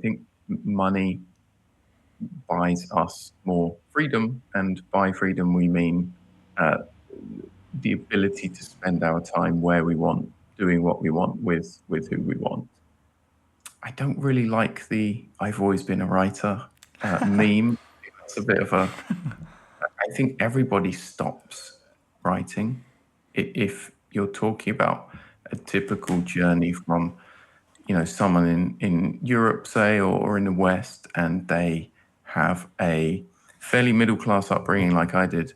think money buys us more freedom, and by freedom we mean the ability to spend our time where we want, doing what we want with who we want. I don't really like the "I've always been a writer" meme. It's a bit of a. I think everybody stops writing if you're talking about a typical journey from, someone in Europe, say, or in the West, and they have a fairly middle class upbringing like I did.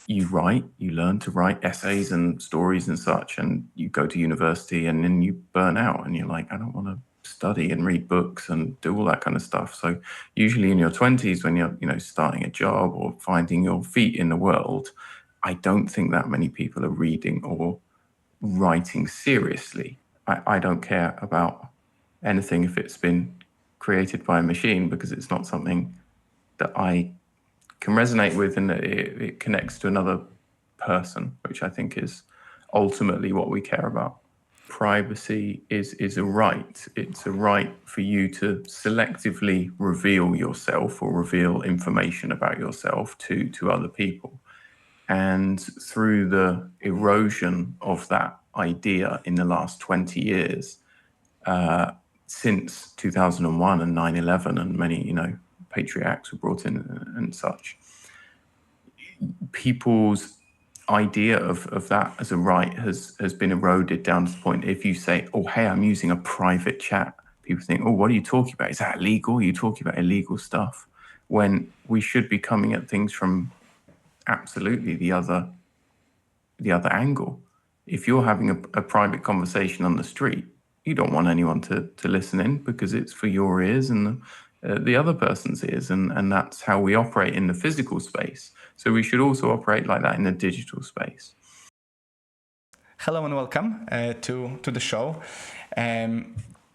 You learn to write essays and stories and such, and you go to university and then you burn out and you're like, I don't want to study and read books and do all that kind of stuff. So usually in your 20s, when you're, starting a job or finding your feet in the world, I don't think that many people are reading or writing seriously. I don't care about anything if it's been created by a machine, because it's not something that I can resonate with, and that it connects to another person, which I think is ultimately what we care about. Privacy is a right. It's a right for you to selectively reveal yourself or reveal information about yourself to other people. And through the erosion of that idea in the last 20 years, since 2001 and 9/11, and many, Patriot Acts were brought in and such, people's idea of that as a right has been eroded down to the point, if you say, oh, hey, I'm using a private chat, people think, oh, what are you talking about? Is that illegal? Are you talking about illegal stuff? When we should be coming at things from absolutely the other angle. If you're having a private conversation on the street, you don't want anyone to listen in, because it's for your ears and the other person's ears, and that's how we operate in the physical space. So we should also operate like that in the digital space. Hello and welcome to the show.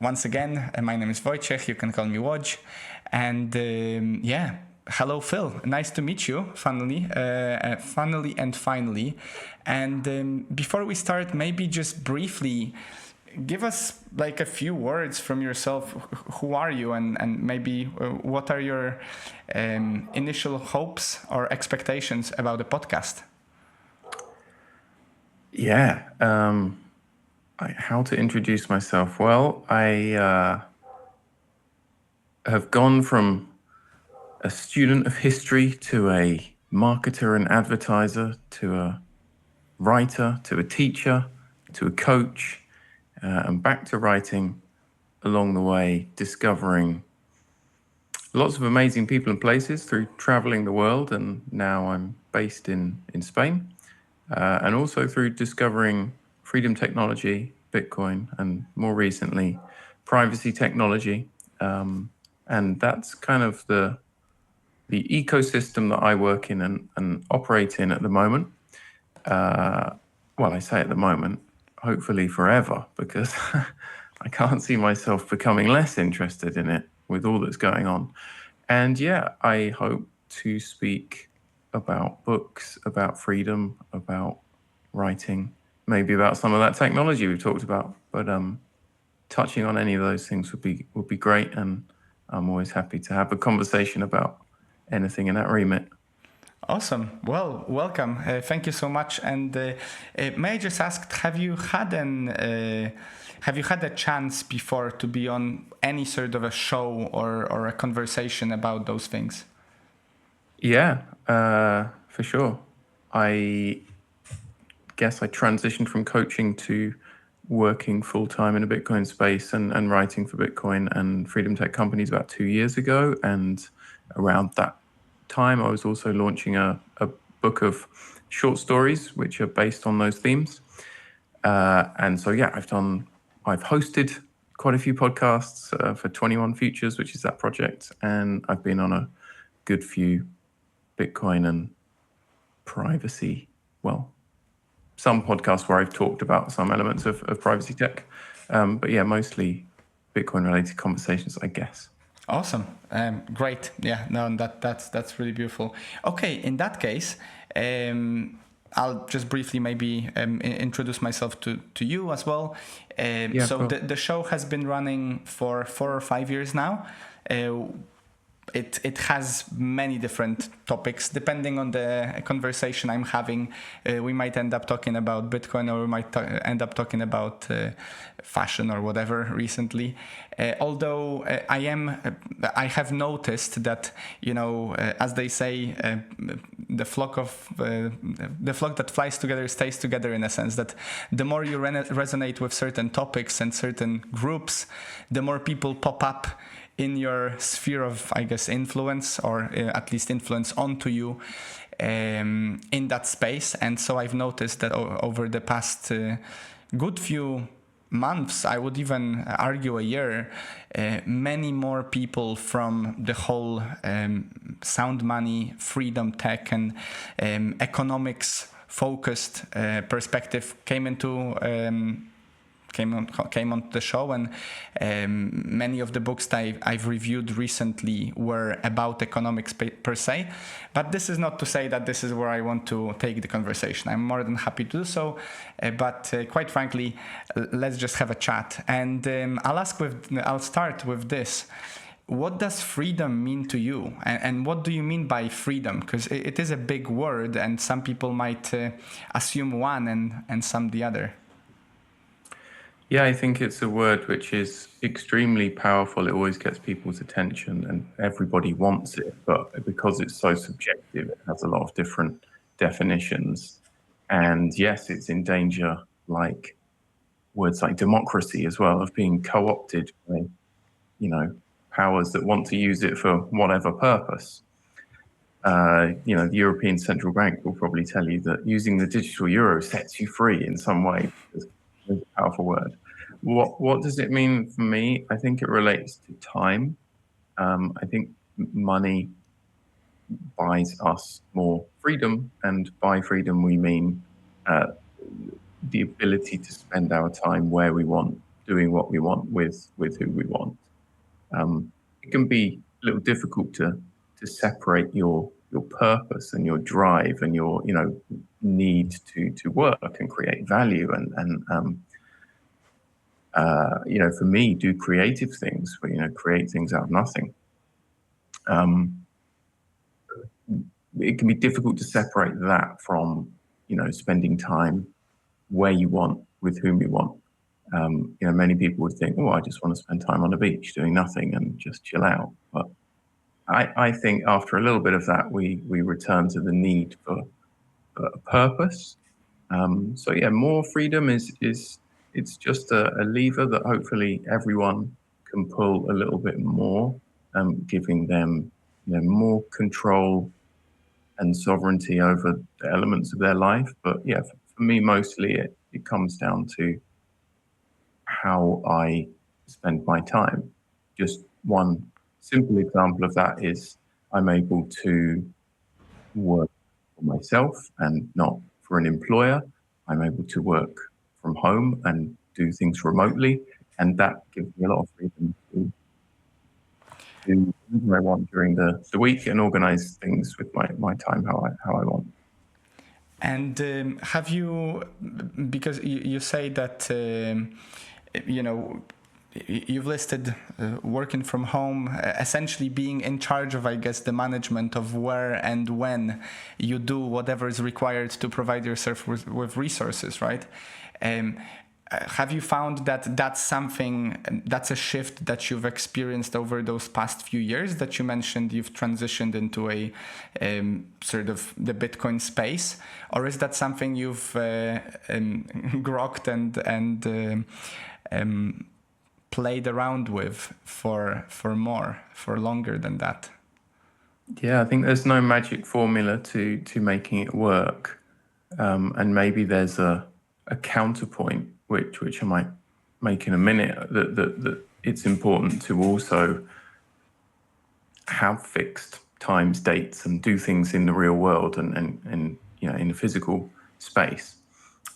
Once again, my name is Wojciech. You can call me Woj. And hello, Phil. Nice to meet you, finally. And before we start, maybe just briefly give us like a few words from yourself. Who are you, and maybe what are your initial hopes or expectations about the podcast? Yeah. How to introduce myself? Well, I have gone from a student of history to a marketer and advertiser to a writer to a teacher to a coach, and back to writing along the way, discovering lots of amazing people and places through traveling the world. And now I'm based in Spain, and also through discovering freedom technology, Bitcoin, and more recently, privacy technology. And that's kind of the ecosystem that I work in and operate in at the moment. Well, I say at the moment, hopefully forever, because I can't see myself becoming less interested in it with all that's going on. And yeah, I hope to speak about books, about freedom, about writing, maybe about some of that technology we've talked about. But touching on any of those things would be great, and I'm always happy to have a conversation about anything in that remit. Awesome. Well, welcome. Thank you so much. And may I just ask, have you had a chance before to be on any sort of a show or a conversation about those things? Yeah, for sure. I guess I transitioned from coaching to working full-time in a Bitcoin space and writing for Bitcoin and freedom tech companies about 2 years ago. And around that time, I was also launching a book of short stories which are based on those themes. And so, yeah, I've hosted quite a few podcasts for 21 Futures, which is that project. And I've been on a good few Bitcoin and privacy, some podcasts where I've talked about some elements of privacy tech. But yeah, mostly Bitcoin related conversations, I guess. Awesome. Great. Yeah, no, that's really beautiful. Okay, in that case, I'll just briefly maybe introduce myself to you as well. Yeah, So cool. the show has been running for 4 or 5 years now. It has many different topics depending on the conversation I'm having. We might end up talking about Bitcoin, or we might end up talking about fashion or whatever recently. Although I have noticed that, as they say, the flock that flies together stays together, in a sense that the more you resonate with certain topics and certain groups, the more people pop up in your sphere of, I guess, influence, or at least influence onto you in that space. And so I've noticed that over the past good few months, I would even argue a year, many more people from the whole sound money, freedom tech, and economics focused perspective came on the show. And many of the books that I've reviewed recently were about economics per se. But this is not to say that this is where I want to take the conversation. I'm more than happy to do so. But quite frankly, let's just have a chat. And I'll start with this. What does freedom mean to you? And what do you mean by freedom? Because it is a big word, and some people might assume one and some the other. Yeah, I think it's a word which is extremely powerful. It always gets people's attention and everybody wants it, but because it's so subjective, it has a lot of different definitions. And yes, it's in danger, like words like democracy as well, of being co-opted by, powers that want to use it for whatever purpose. The European Central Bank will probably tell you that using the digital euro sets you free in some way. It's a powerful word. What does it mean for me? I think it relates to time. I think money buys us more freedom, and by freedom we mean the ability to spend our time where we want, doing what we want with who we want. It can be a little difficult to separate your purpose and your drive and your need to work and create value and for me, do creative things, create things out of nothing. It can be difficult to separate that from spending time where you want with whom you want. Many people would think, I just want to spend time on the beach doing nothing and just chill out. But I think after a little bit of that, we return to the need for a purpose. So yeah, more freedom is it's just a lever that hopefully everyone can pull a little bit more, giving them more control and sovereignty over the elements of their life. But yeah, for me, mostly it comes down to how I spend my time. Just one simple example of that is I'm able to work for myself and not for an employer. I'm able to work from home and do things remotely, and that gives me a lot of freedom to do whatever I want during the week and organize things with my time how I want. And have you, because you say that, you've listed working from home, essentially being in charge of, I guess, the management of where and when you do whatever is required to provide yourself with resources, right? Have you found that that's a shift that you've experienced over those past few years that you mentioned you've transitioned into a sort of the Bitcoin space? Or is that something you've grokked and played around with for longer than that? Yeah, I think there's no magic formula to making it work. And maybe there's a counterpoint, which I might make in a minute, that it's important to also have fixed times, dates, and do things in the real world and in a physical space.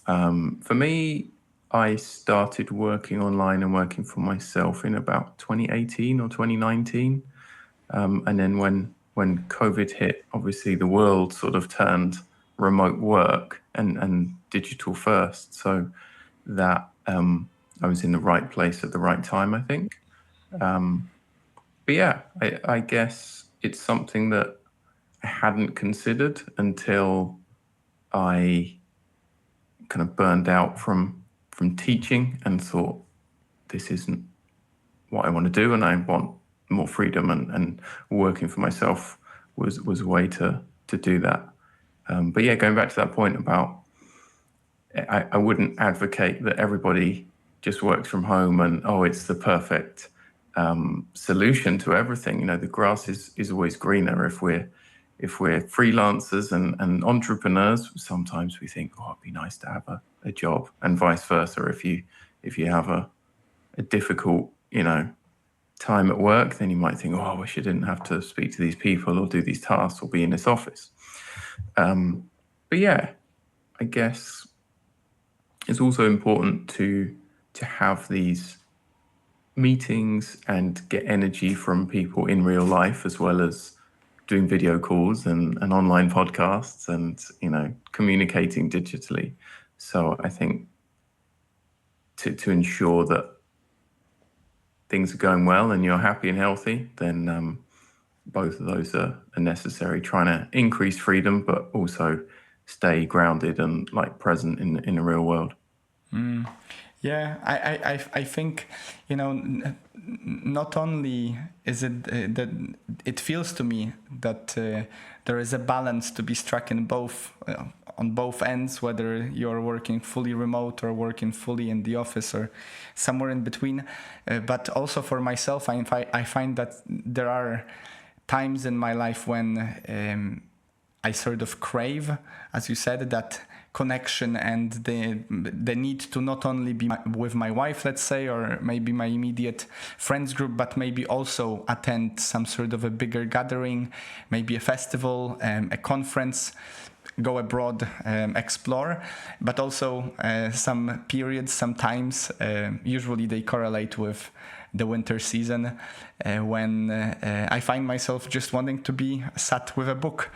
For me, I started working online and working for myself in about 2018 or 2019. And then when COVID hit, obviously the world sort of turned remote work and digital first, so that I was in the right place at the right time, I think. But yeah, I guess it's something that I hadn't considered until I kind of burned out from teaching and thought, this isn't what I want to do, and I want more freedom, and working for myself was a way to do that. But yeah, going back to that point about, I wouldn't advocate that everybody just works from home and, oh, it's the perfect solution to everything. You know, the grass is always greener. If we're freelancers and entrepreneurs, sometimes we think, oh, it'd be nice to have a job, and vice versa. If you have a difficult, time at work, then you might think, oh, I wish I didn't have to speak to these people or do these tasks or be in this office. But yeah, I guess it's also important to have these meetings and get energy from people in real life, as well as doing video calls and online podcasts and communicating digitally. So I think to ensure that things are going well and you're happy and healthy, then both of those are necessary. Trying to increase freedom, but also stay grounded and present in the real world. Yeah, I think, not only is it that it feels to me that there is a balance to be struck in both on both ends, whether you're working fully remote or working fully in the office or somewhere in between. But also for myself, I find that there are times in my life when I sort of crave, as you said, that connection and the need to not only be with my wife, let's say, or maybe my immediate friends group, but maybe also attend some sort of a bigger gathering, maybe a festival, a conference, go abroad, explore, but also some periods, sometimes, usually they correlate with the winter season, when I find myself just wanting to be sat with a book,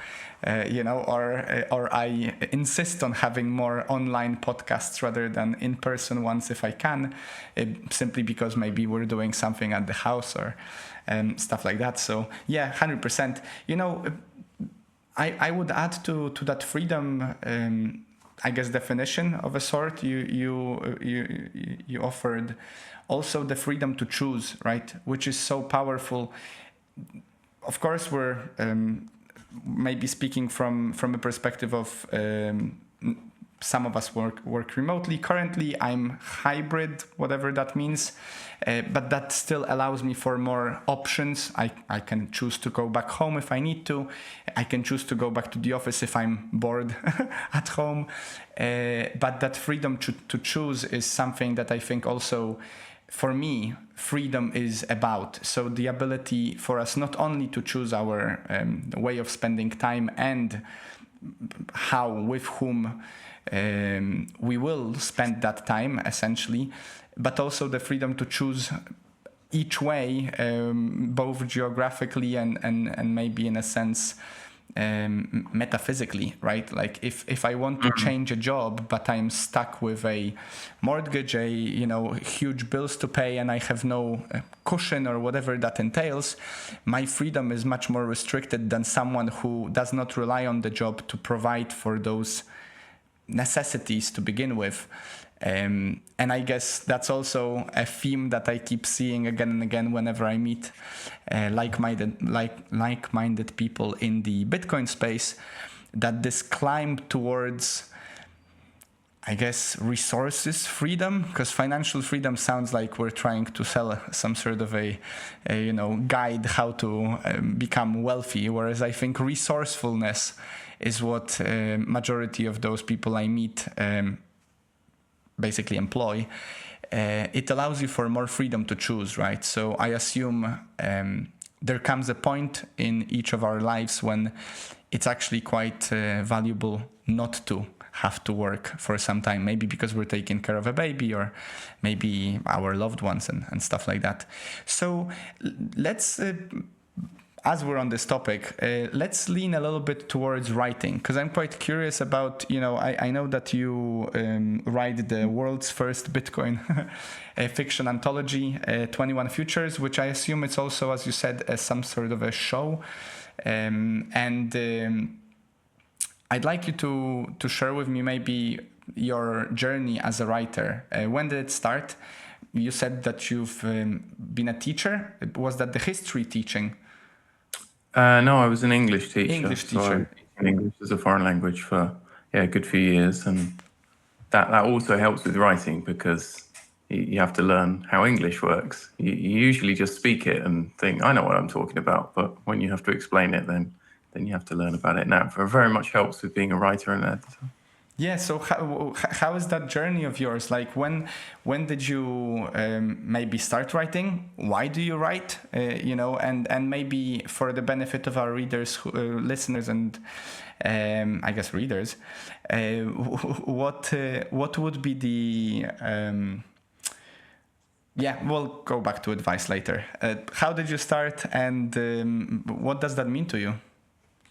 or I insist on having more online podcasts rather than in-person ones if I can, simply because maybe we're doing something at the house or stuff like that. So yeah, 100%. I would add to that freedom, I guess, definition of a sort you offered, also the freedom to choose, right? Which is so powerful. Of course, we're maybe speaking from a perspective of some of us work remotely. Currently, I'm hybrid, whatever that means, but that still allows me for more options. I can choose to go back home if I need to. I can choose to go back to the office if I'm bored at home. But that freedom to choose is something that I think also, for me, freedom is about. So the ability for us not only to choose our way of spending time and how, with whom we will spend that time, essentially, but also the freedom to choose each way, both geographically and maybe in a sense metaphysically, right? Like if I want to change a job, but I'm stuck with a mortgage, huge bills to pay, and I have no cushion or whatever that entails, my freedom is much more restricted than someone who does not rely on the job to provide for those necessities to begin with. And I guess that's also a theme that I keep seeing again and again whenever I meet like-minded people in the Bitcoin space, that this climb towards, I guess, resources freedom, because financial freedom sounds like we're trying to sell some sort of a guide how to become wealthy, whereas I think resourcefulness is what majority of those people I meet basically employ. It allows you for more freedom to choose, right? So I assume there comes a point in each of our lives when it's actually quite valuable not to have to work for some time, maybe because we're taking care of a baby or maybe our loved ones and stuff like that. So let's as we're on this topic, let's lean a little bit towards writing, because I'm quite curious about, I know that you write the world's first Bitcoin fiction anthology, 21 Futures, which I assume it's also, as you said, some sort of a show. I'd like you to share with me maybe your journey as a writer. When did it start? You said that you've been a teacher. Was that the history teaching? No, I was an English teacher. English So I was teacher. teaching English as a foreign language for a good few years, and that also helps with writing because you have to learn how English works. You usually just speak it and think, I know what I'm talking about, but when you have to explain it, then you have to learn about it. Now, it very much helps with being a writer and editor. Yeah. So how is that journey of yours? Like when did you maybe start writing? Why do you write? And maybe for the benefit of our readers, listeners, and I guess readers, what would be the we'll go back to advice later. How did you start, and what does that mean to you?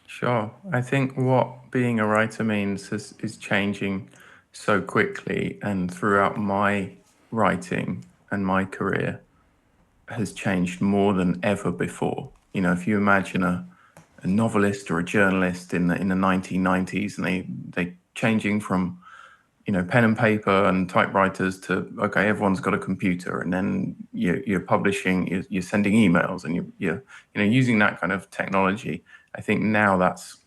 Sure. I think what being a writer means is changing so quickly, and throughout my writing and my career has changed more than ever before. If you imagine a novelist or a journalist in the 1990s, and they changing from pen and paper and typewriters to, okay, everyone's got a computer, and then you're publishing, you're sending emails, and you're using that kind of technology. I think now that's,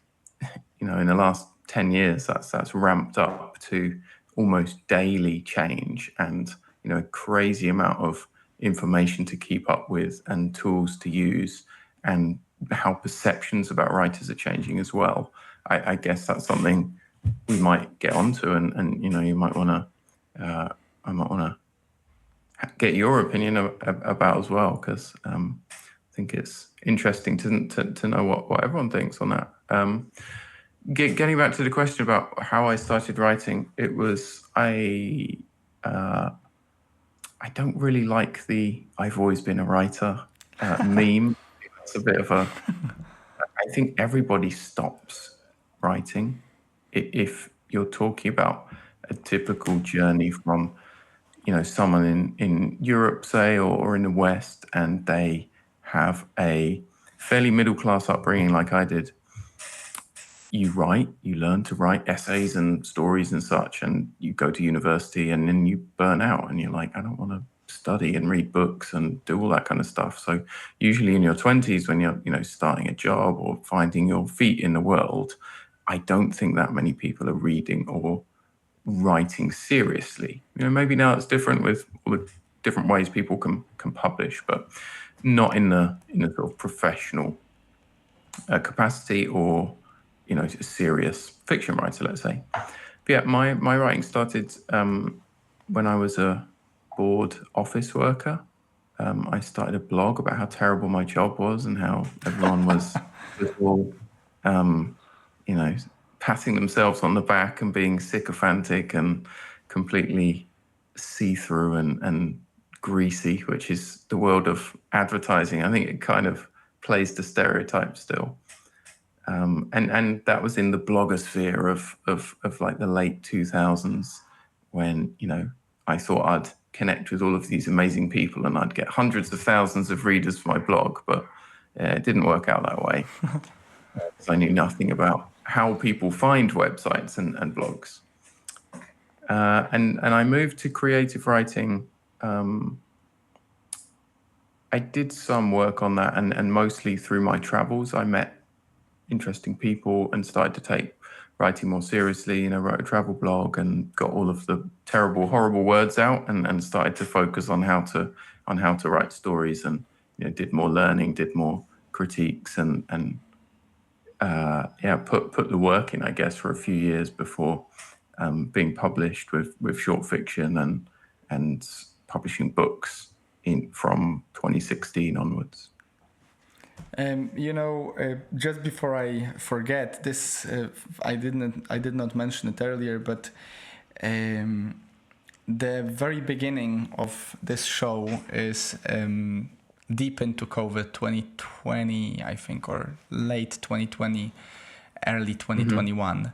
in the last 10 years, that's ramped up to almost daily change, and a crazy amount of information to keep up with and tools to use, and how perceptions about writers are changing as well. I guess that's something we might get onto, and you might want to, I might want to get your opinion about as well, because I think it's interesting to know what everyone thinks on that. Getting back to the question about how I started writing, it was I don't really like the "I've always been a writer" meme. It's a bit of a. I think everybody stops writing if you're talking about a typical journey from, someone in Europe, say, or in the West, and they have a fairly middle class upbringing like I did. You learn to write essays and stories and such, and you go to university, and then you burn out, and you're like, I don't want to study and read books and do all that kind of stuff. So usually in your 20s, when you're starting a job or finding your feet in the world, I don't think that many people are reading or writing seriously. Maybe now it's different with all the different ways people can publish, but not in the sort of professional capacity, or a serious fiction writer, let's say. But yeah, my writing started when I was a bored office worker. I started a blog about how terrible my job was and how everyone was all, patting themselves on the back and being sycophantic and completely see-through and greasy, which is the world of advertising. I think it kind of plays the stereotype still. And that was in the blogosphere of like the late 2000s, when, I thought I'd connect with all of these amazing people and I'd get hundreds of thousands of readers for my blog, but it didn't work out that way. Because I knew nothing about how people find websites and blogs. And I moved to creative writing. I did some work on that, and mostly through my travels. I met interesting people and started to take writing more seriously. Wrote a travel blog and got all of the terrible, horrible words out, and started to focus on how to write stories, and did more learning, did more critiques, and put the work in, I guess, for a few years before being published with short fiction and publishing books from 2016 onwards. Just before I forget this, I did not mention it earlier, but the very beginning of this show is deep into COVID, 2020, I think, or late 2020, early 2021.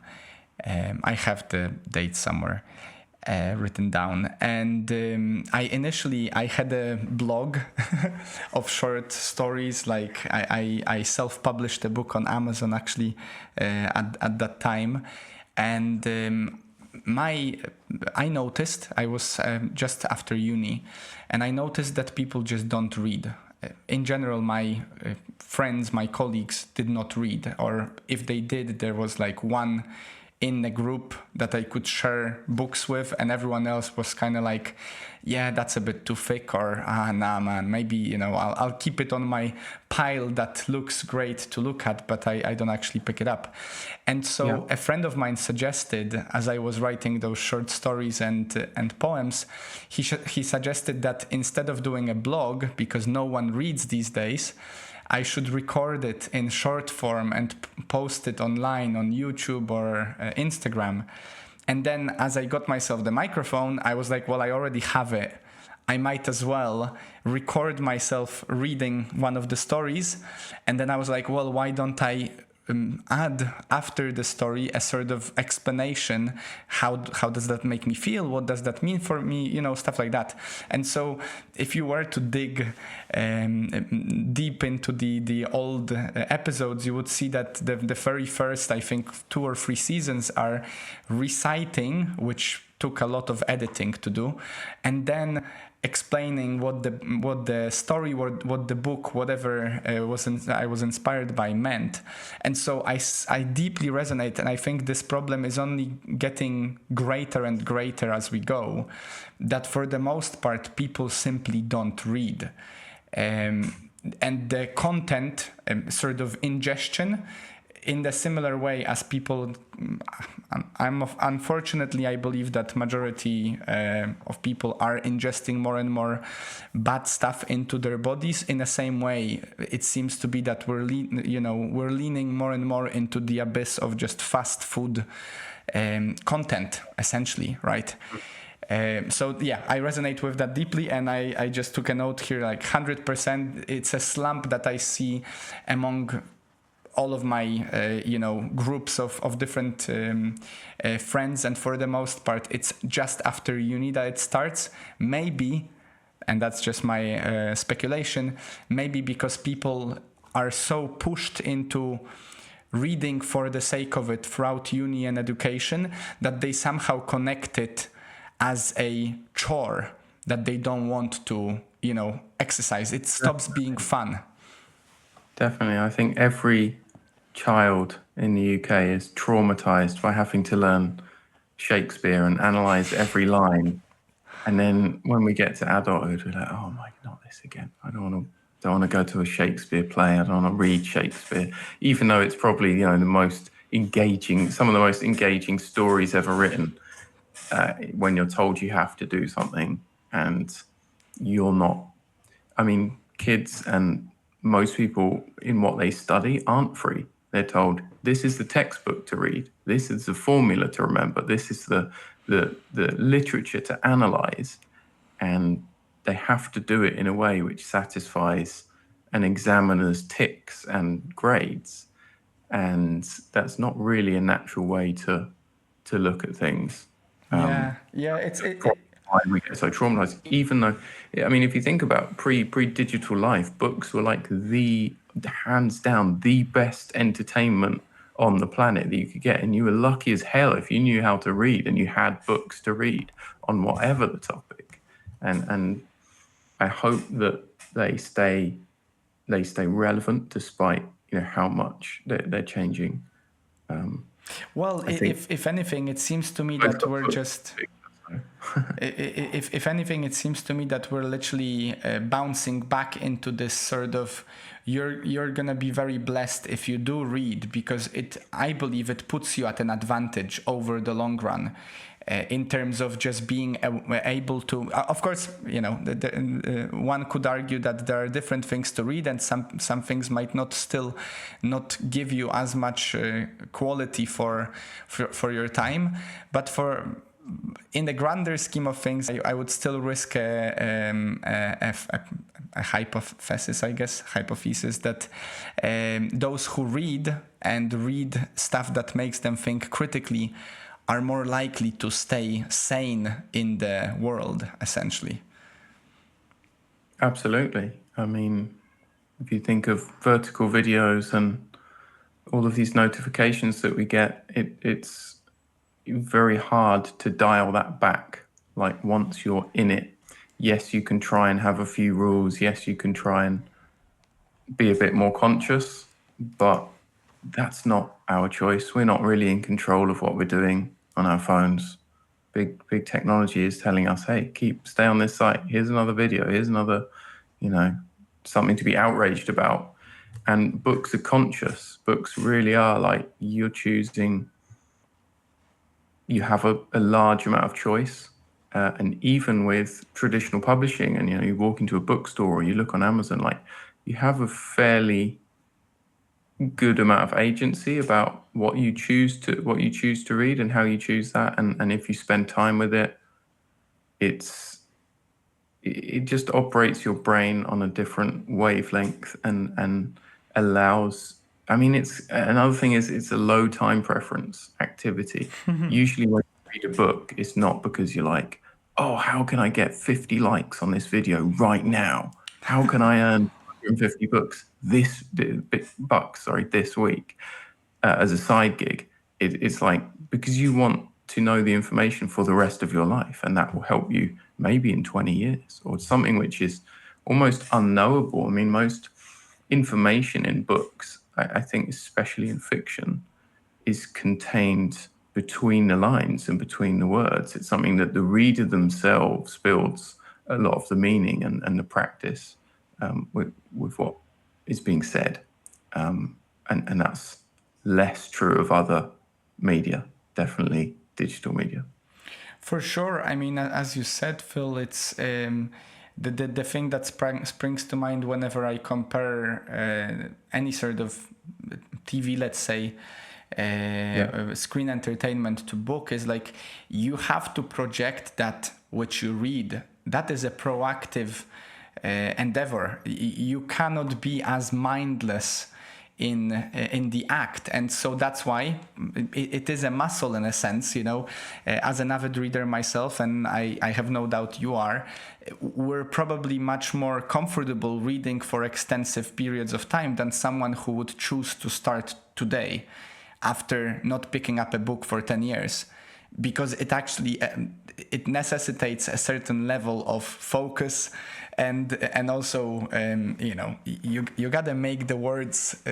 I have the date somewhere written down. And I had a blog of short stories. Like I self-published a book on Amazon actually at that time. And I noticed, I was just after uni, and I noticed that people just don't read. In general, my friends, my colleagues did not read, or if they did, there was like one in a group that I could share books with, and everyone else was kind of like, yeah, that's a bit too thick, or nah man, maybe I'll keep it on my pile that looks great to look at, but I don't actually pick it up. And so a friend of mine suggested, as I was writing those short stories and poems, he suggested that instead of doing a blog, because no one reads these days, I should record it in short form and post it online on YouTube or Instagram. And then as I got myself the microphone, I was like, well, I already have it. I might as well record myself reading one of the stories. And then I was like, well, why don't I add after the story a sort of explanation? How does that make me feel? What does that mean for me? Stuff like that. And so if you were to dig deep into the old episodes, you would see that the very first, I think, 2 or 3 seasons are reciting, which took a lot of editing to do, and then explaining what the story, what the book, whatever I was inspired by meant. And so I deeply resonate, and I think this problem is only getting greater and greater as we go, that for the most part people simply don't read. And the content sort of ingestion, in the similar way as people, unfortunately, I believe that majority of people are ingesting more and more bad stuff into their bodies. In the same way, it seems to be that we're leaning more and more into the abyss of just fast food content, essentially, right? So yeah, I resonate with that deeply, and I just took a note here, like 100%. It's a slump that I see among all of my groups of different friends, and for the most part it's just after uni that it starts. Maybe, and that's just my speculation, maybe because people are so pushed into reading for the sake of it throughout uni and education that they somehow connect it as a chore that they don't want to exercise. It stops being fun. Definitely. I think every child in the UK is traumatized by having to learn Shakespeare and analyze every line. And then when we get to adulthood, we're like, oh my, not this again. I don't want to go to a Shakespeare play. I don't want to read Shakespeare, even though it's probably, some of the most engaging stories ever written. When you're told you have to do something and you're not, kids and most people in what they study aren't free. They're told, this is the textbook to read. This is the formula to remember. This is the literature to analyze. And they have to do it in a way which satisfies an examiner's ticks and grades. And that's not really a natural way to look at things. Why we get so traumatized, even though, if you think about pre-digital life, books were like the hands down the best entertainment on the planet that you could get, and you were lucky as hell if you knew how to read and you had books to read on whatever the topic. And I hope that they stay relevant despite how much they're changing. If anything, it seems to me that we're just if anything, it seems to me that we're literally bouncing back into this sort of you're gonna be very blessed if you do read, because I believe it puts you at an advantage over the long run. In terms of just being able to, of course, one could argue that there are different things to read, and some things might not give you as much quality for your time. But for in the grander scheme of things, I would still risk a hypothesis, I guess, hypothesis that those who read and read stuff that makes them think critically are more likely to stay sane in the world, essentially. Absolutely. I mean, if you think of vertical videos and all of these notifications that we get, it's very hard to dial that back. Like once you're in it, yes, you can try and have a few rules. Yes, you can try and be a bit more conscious, but that's not our choice. We're not really in control of what we're doing on our phones. Big technology is telling us, hey, stay on this site. Here's another video. Here's another, something to be outraged about. And books are conscious. Books really are like you have a large amount of choice. And even with traditional publishing, and you walk into a bookstore or you look on Amazon, like you have a fairly good amount of agency about what you choose to read and how you choose that. And if you spend time with it, it just operates your brain on a different wavelength and allows. I mean, it's another thing is it's a low time preference activity. Usually when you read a book, it's not because you're like, oh, how can I get 50 likes on this video right now? How can I earn 150 this week as a side gig? It's like, because you want to know the information for the rest of your life, and that will help you maybe in 20 years, or something which is almost unknowable. I mean, most information in books, I think, especially in fiction, is contained between the lines and between the words. It's something that the reader themselves builds a lot of the meaning and the practice with what is being said. And that's less true of other media, definitely digital media. For sure. I mean, as you said, Phil, it's the thing that springs to mind whenever I compare any sort of TV, let's say, screen entertainment to book is like you have to project that which you read. That is a proactive endeavor. You cannot be as mindless in the act, and so that's why it is a muscle in a sense, as an avid reader myself, and I have no doubt you are. We're probably much more comfortable reading for extensive periods of time than someone who would choose to start today after not picking up a book for 10 years, because it actually it necessitates a certain level of focus and also you gotta make the words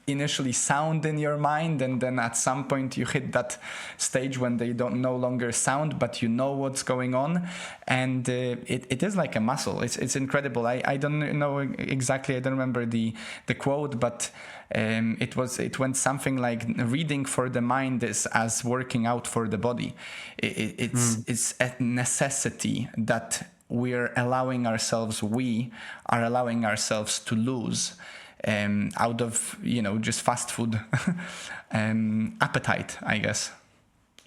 initially sound in your mind, and then at some point you hit that stage when they don't no longer sound, but you know what's going on, and it is like a muscle. It's incredible. I don't know exactly, I don't remember the quote, but it went something like, reading for the mind is as working out for the body. It's a necessity that we are allowing ourselves to lose out of just fast food appetite, I guess.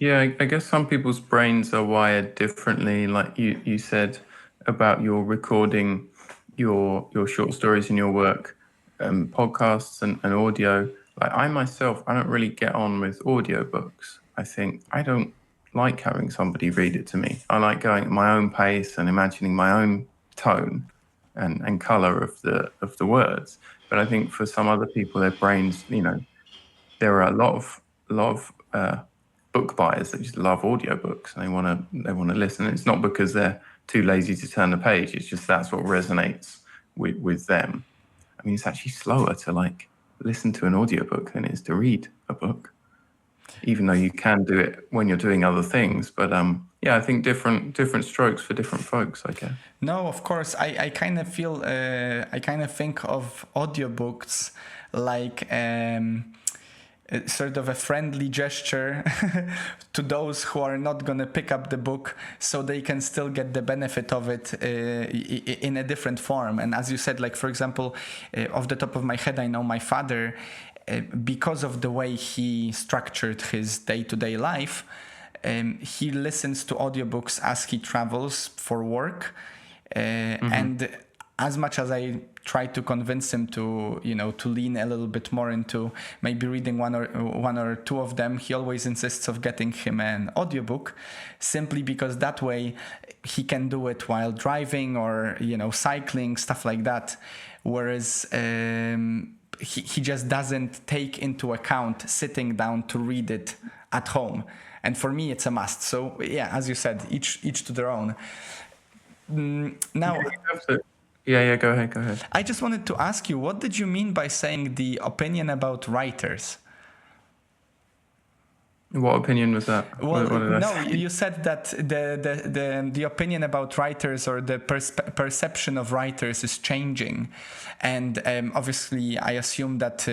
Yeah, I guess some people's brains are wired differently. Like you said about your recording your short stories in your work, podcasts and audio. Like I myself, I don't really get on with audiobooks. I think I don't like having somebody read it to me. I like going at my own pace and imagining my own tone and color of the words. But I think for some other people, their brains, there are a lot of book buyers that just love audiobooks and they want to listen. It's not because they're too lazy to turn the page. It's just that's what resonates with them. I mean, it's actually slower to like listen to an audiobook than it is to read a book, even though you can do it when you're doing other things. But I think different strokes for different folks, I guess. No, of course. I kind of feel, I kind of think of audiobooks like sort of a friendly gesture to those who are not going to pick up the book, so they can still get the benefit of it in a different form. And as you said, like, for example, off the top of my head, I know my father, because of the way he structured his day-to-day life, he listens to audiobooks as he travels for work. And as much as I try to convince him to, to lean a little bit more into maybe reading one or two of them, he always insists of getting him an audiobook, simply because that way he can do it while driving or, cycling, stuff like that. Whereas he just doesn't take into account sitting down to read it at home. And for me, it's a must. So yeah, as you said, each to their own. Now, yeah, go ahead. I just wanted to ask you, what did you mean by saying the opinion about writers? What opinion was that? Well, what did I no, say? you said that the opinion about writers or the perception of writers is changing, and obviously I assume that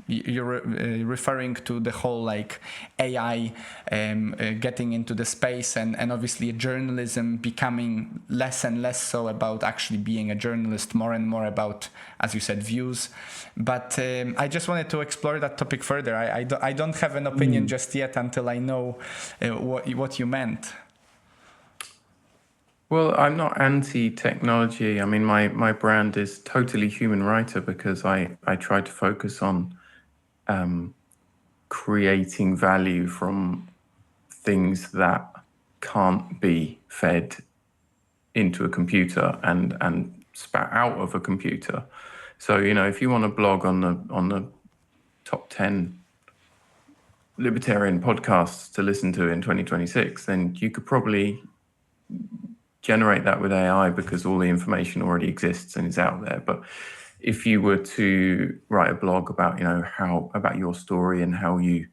you're referring to the whole like AI getting into the space, and obviously journalism becoming less and less so about actually being a journalist, more and more about, as you said, views. But I just wanted to explore that topic further. I don't have an opinion just yet until I know what you meant. Well, I'm not anti-technology. I mean, my brand is totally human writer because I try to focus on creating value from things that can't be fed into a computer and spat out of a computer. So, if you want to blog on the top 10 libertarian podcasts to listen to in 2026, then you could probably generate that with AI because all the information already exists and is out there. But if you were to write a blog about, about your story and how you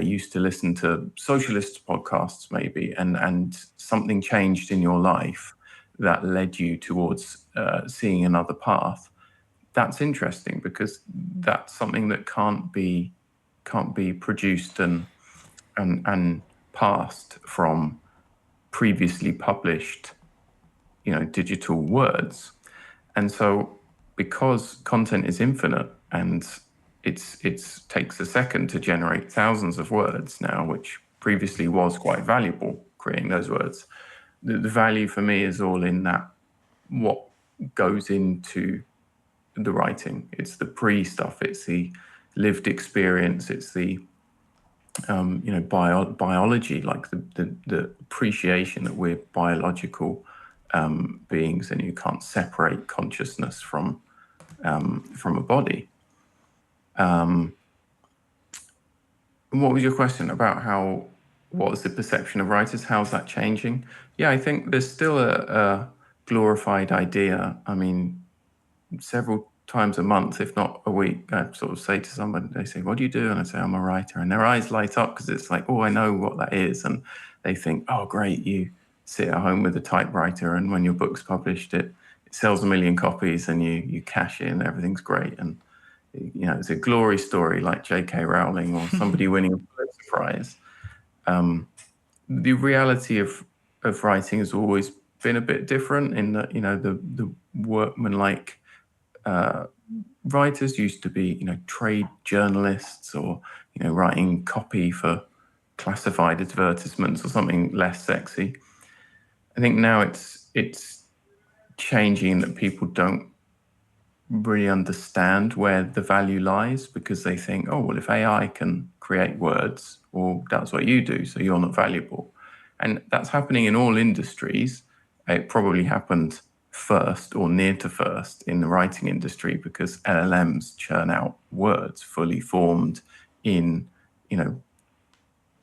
used to listen to socialist podcasts maybe, and something changed in your life that led you towards seeing another path, that's interesting because that's something that can't be produced and passed from previously published, digital words. And so because content is infinite and it takes a second to generate thousands of words now, which previously was quite valuable creating those words, the value for me is all in that what goes into the writing. It's the pre-stuff, it's the lived experience, it's the biology, like the appreciation that we're biological beings, and you can't separate consciousness from a body. What was your question about what was the perception of writers? How's that changing? Yeah, I think there's still a glorified idea. I mean, several times a month, if not a week, I sort of say to somebody, they say, "What do you do?" And I say, "I'm a writer." And their eyes light up because it's like, "Oh, I know what that is." And they think, "Oh, great, you sit at home with a typewriter, and when your book's published, it sells 1 million copies, and you cash in, everything's great." And it's a glory story like J.K. Rowling or somebody winning a Pulitzer Prize. The reality of writing has always been a bit different in that, the workmanlike writers used to be, trade journalists or, writing copy for classified advertisements or something less sexy. I think now it's changing that people don't really understand where the value lies because they think, oh, well, if AI can create words, well, that's what you do, so you're not valuable. And that's happening in all industries. It probably happened first or near to first in the writing industry because LLMs churn out words fully formed in,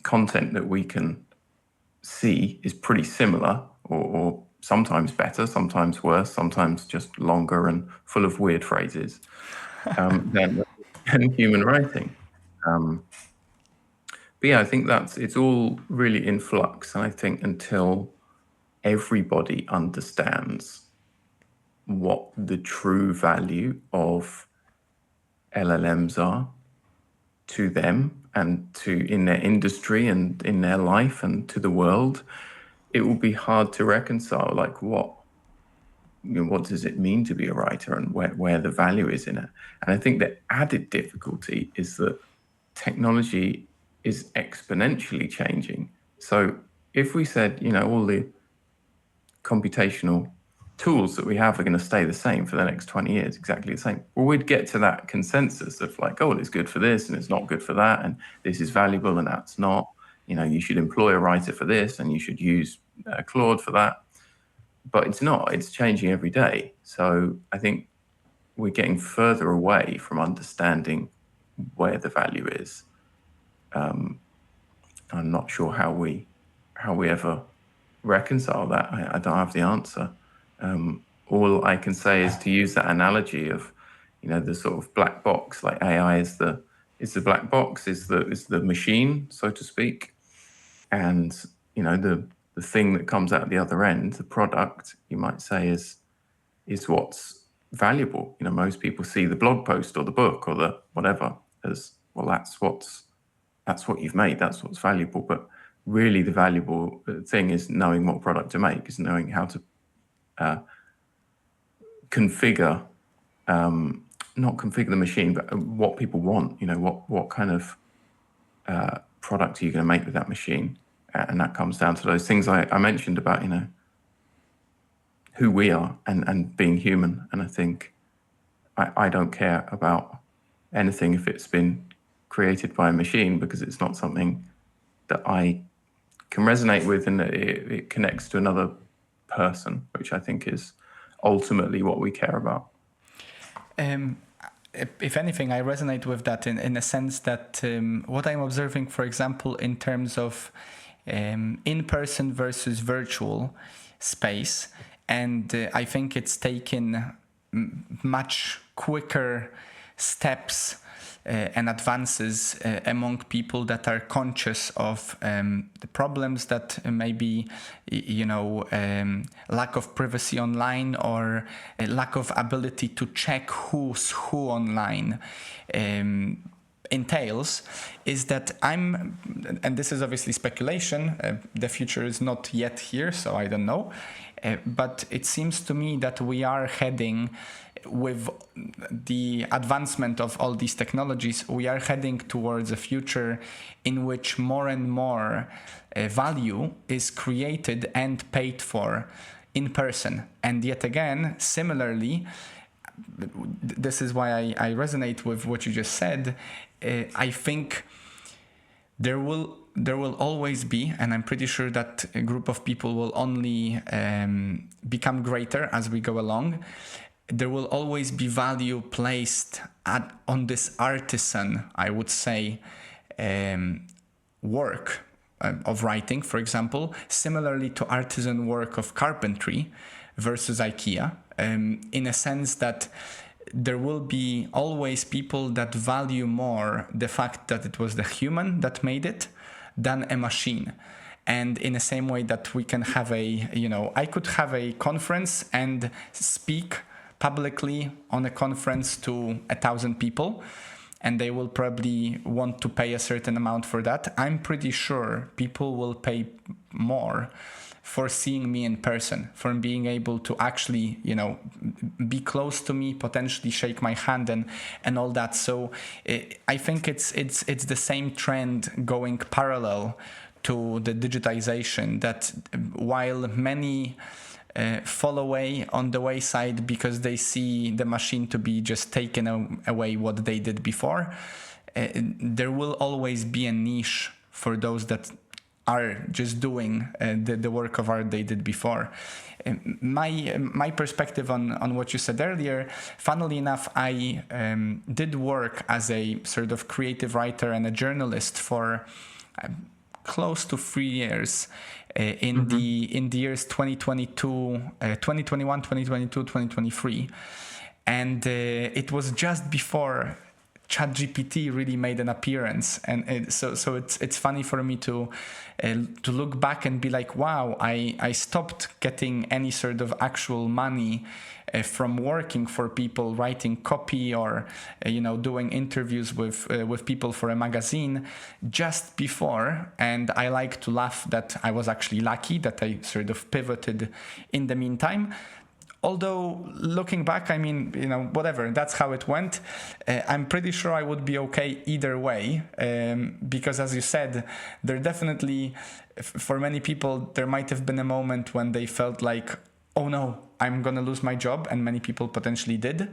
content that we can see is pretty similar or sometimes better, sometimes worse, sometimes just longer and full of weird phrases than human writing. But yeah, I think it's all really in flux. And I think until everybody understands what the true value of LLMs are to them and in their industry and in their life and to the world, it will be hard to reconcile, like what does it mean to be a writer and where the value is in it. And I think the added difficulty is that technology is exponentially changing So if we said, all the computational tools that we have are going to stay the same for the next 20 years, exactly the same, well, we'd get to that consensus of like, oh, it's good for this and it's not good for that, and this is valuable and that's not. You should employ a writer for this and you should use Claude for that. But it's not. It's changing every day. So I think we're getting further away from understanding where the value is. I'm not sure how we ever reconcile that. I don't have the answer. All I can say is to use that analogy of, the sort of black box. Like AI is the black box, is the machine, so to speak, and the thing that comes out the other end, the product, you might say, is what's valuable. Most people see the blog post or the book or the whatever as, well, that's what you've made, that's what's valuable. But really the valuable thing is knowing what product to make, is knowing how to configure, not configure the machine, but what people want. What kind of product are you going to make with that machine? And that comes down to those things I mentioned about, who we are and being human. And I think I don't care about anything if it's been created by a machine, because it's not something that I can resonate with, and it connects to another person, which I think is ultimately what we care about. If anything, I resonate with that in a sense that what I'm observing, for example, in terms of in-person versus virtual space, and I think it's taken much quicker steps and advances among people that are conscious of the problems that maybe, lack of privacy online, or a lack of ability to check who's who online entails, is that and this is obviously speculation, the future is not yet here, so I don't know, but it seems to me that we are heading, with the advancement of all these technologies, we are heading towards a future in which more and more value is created and paid for in person. And yet again, similarly, this is why I resonate with what you just said. I think there will always be, and I'm pretty sure that a group of people will only become greater as we go along. There will always be value placed on this artisan, I would say, work of writing, for example, similarly to artisan work of carpentry versus IKEA, in a sense that there will be always people that value more the fact that it was the human that made it than a machine. And in the same way that we can have I could have a conference and speak publicly on a conference to 1,000 people, and they will probably want to pay a certain amount for that. I'm pretty sure people will pay more for seeing me in person, for being able to actually, be close to me, potentially shake my hand and all that. So I think it's the same trend going parallel to the digitization, that while many fall away on the wayside because they see the machine to be just taken away what they did before, there will always be a niche for those that are just doing the work of art they did before. My perspective on what you said earlier, funnily enough, I did work as a sort of creative writer and a journalist for close to 3 years in the years 2021, 2022, 2023. And it was just before ChatGPT really made an appearance, and so it's funny for me to look back and be like, wow, I stopped getting any sort of actual money from working for people, writing copy or doing interviews with people for a magazine just before. And I like to laugh that I was actually lucky that I sort of pivoted in the meantime. although looking back, I mean, whatever, that's how it went. I'm pretty sure I would be okay either way, because as you said, there definitely, for many people, there might have been a moment when they felt like, oh no, I'm gonna lose my job, and many people potentially did.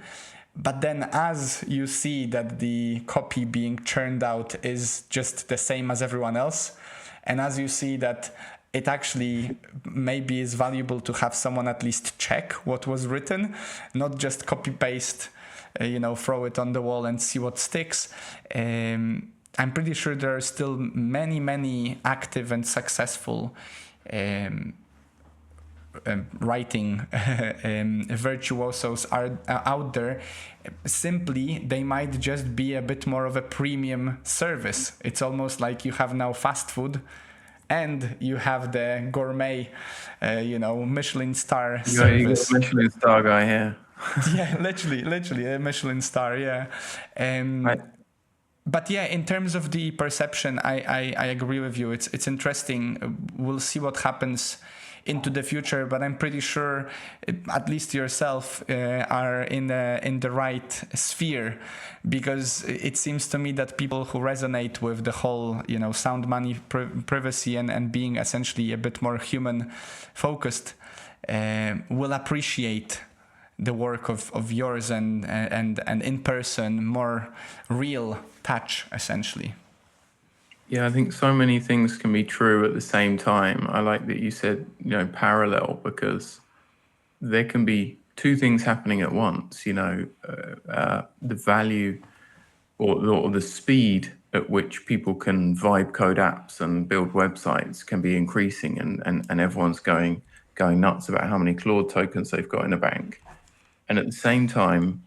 But then as you see that the copy being churned out is just the same as everyone else, and as you see that it actually maybe is valuable to have someone at least check what was written, not just copy paste, throw it on the wall and see what sticks. I'm pretty sure there are still many, many active and successful writing virtuosos are out there. Simply, they might just be a bit more of a premium service. It's almost like you have now fast food and you have the gourmet, Michelin star service. You got a Michelin star guy here. Yeah, literally a Michelin star. Yeah. But yeah, in terms of the perception, I agree with you. It's interesting. We'll see what happens into the future, but I'm pretty sure, at least yourself, are in the right sphere, because it seems to me that people who resonate with the whole, sound money, privacy, and being essentially a bit more human focused, will appreciate the work of yours and in person, more real touch, essentially. Yeah, I think so many things can be true at the same time. I like that you said, parallel, because there can be two things happening at once. The value or the speed at which people can vibe code apps and build websites can be increasing, and everyone's going nuts about how many Claude tokens they've got in a bank. And at the same time,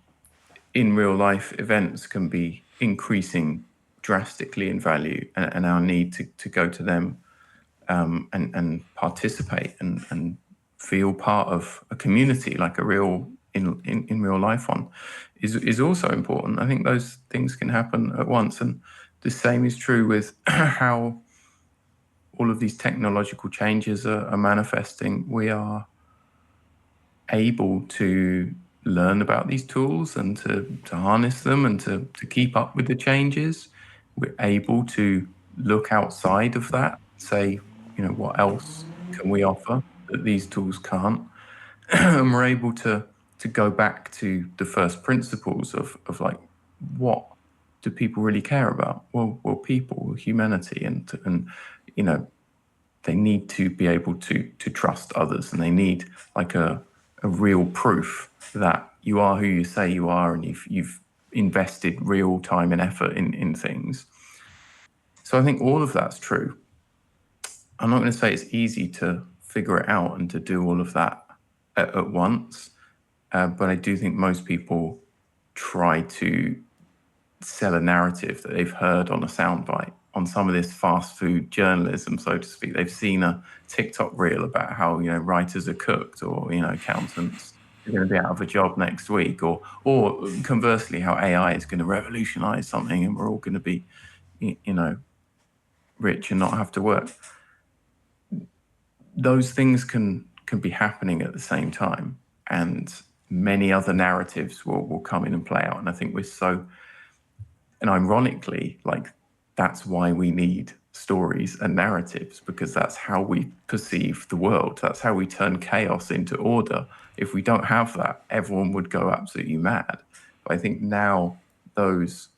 in real life, events can be increasing drastically in value, and our need to go to them and participate and feel part of a community, like a real in real life one, is also important. I think those things can happen at once, and the same is true with how all of these technological changes are manifesting. We are able to learn about these tools and to harness them and to keep up with the changes. We're able to look outside of that, say, what else can we offer that these tools can't? And we're able to go back to the first principles of like, what do people really care about? Well, people, humanity, and they need to be able to trust others, and they need like a real proof that you are who you say you are, and you've invested real time and effort in things. So I think all of that's true. I'm not going to say it's easy to figure it out and to do all of that at once, but I do think most people try to sell a narrative that they've heard on a soundbite, on some of this fast food journalism, so to speak. They've seen a TikTok reel about how writers are cooked, or accountants are going to be out of a job next week, or conversely, how AI is going to revolutionize something and we're all going to be rich and not have to work. Those things can be happening at the same time, and many other narratives will come in and play out. And I think and ironically, like, that's why we need stories and narratives, because that's how we perceive the world. That's how we turn chaos into order. If we don't have that, everyone would go absolutely mad. But I think now those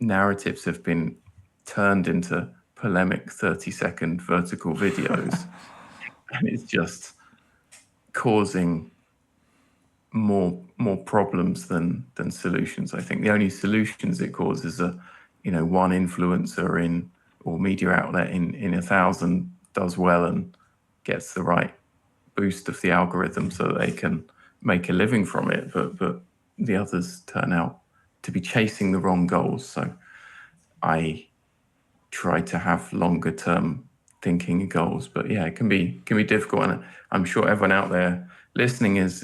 narratives have been turned into polemic 30-second vertical videos, and it's just causing more problems than solutions. I think the only solutions it causes are, one influencer or media outlet in 1,000 does well and gets the right boost of the algorithm so that they can make a living from it, but the others turn out to be chasing the wrong goals. So I try to have longer term thinking and goals, but yeah, it can be difficult, and I'm sure everyone out there listening is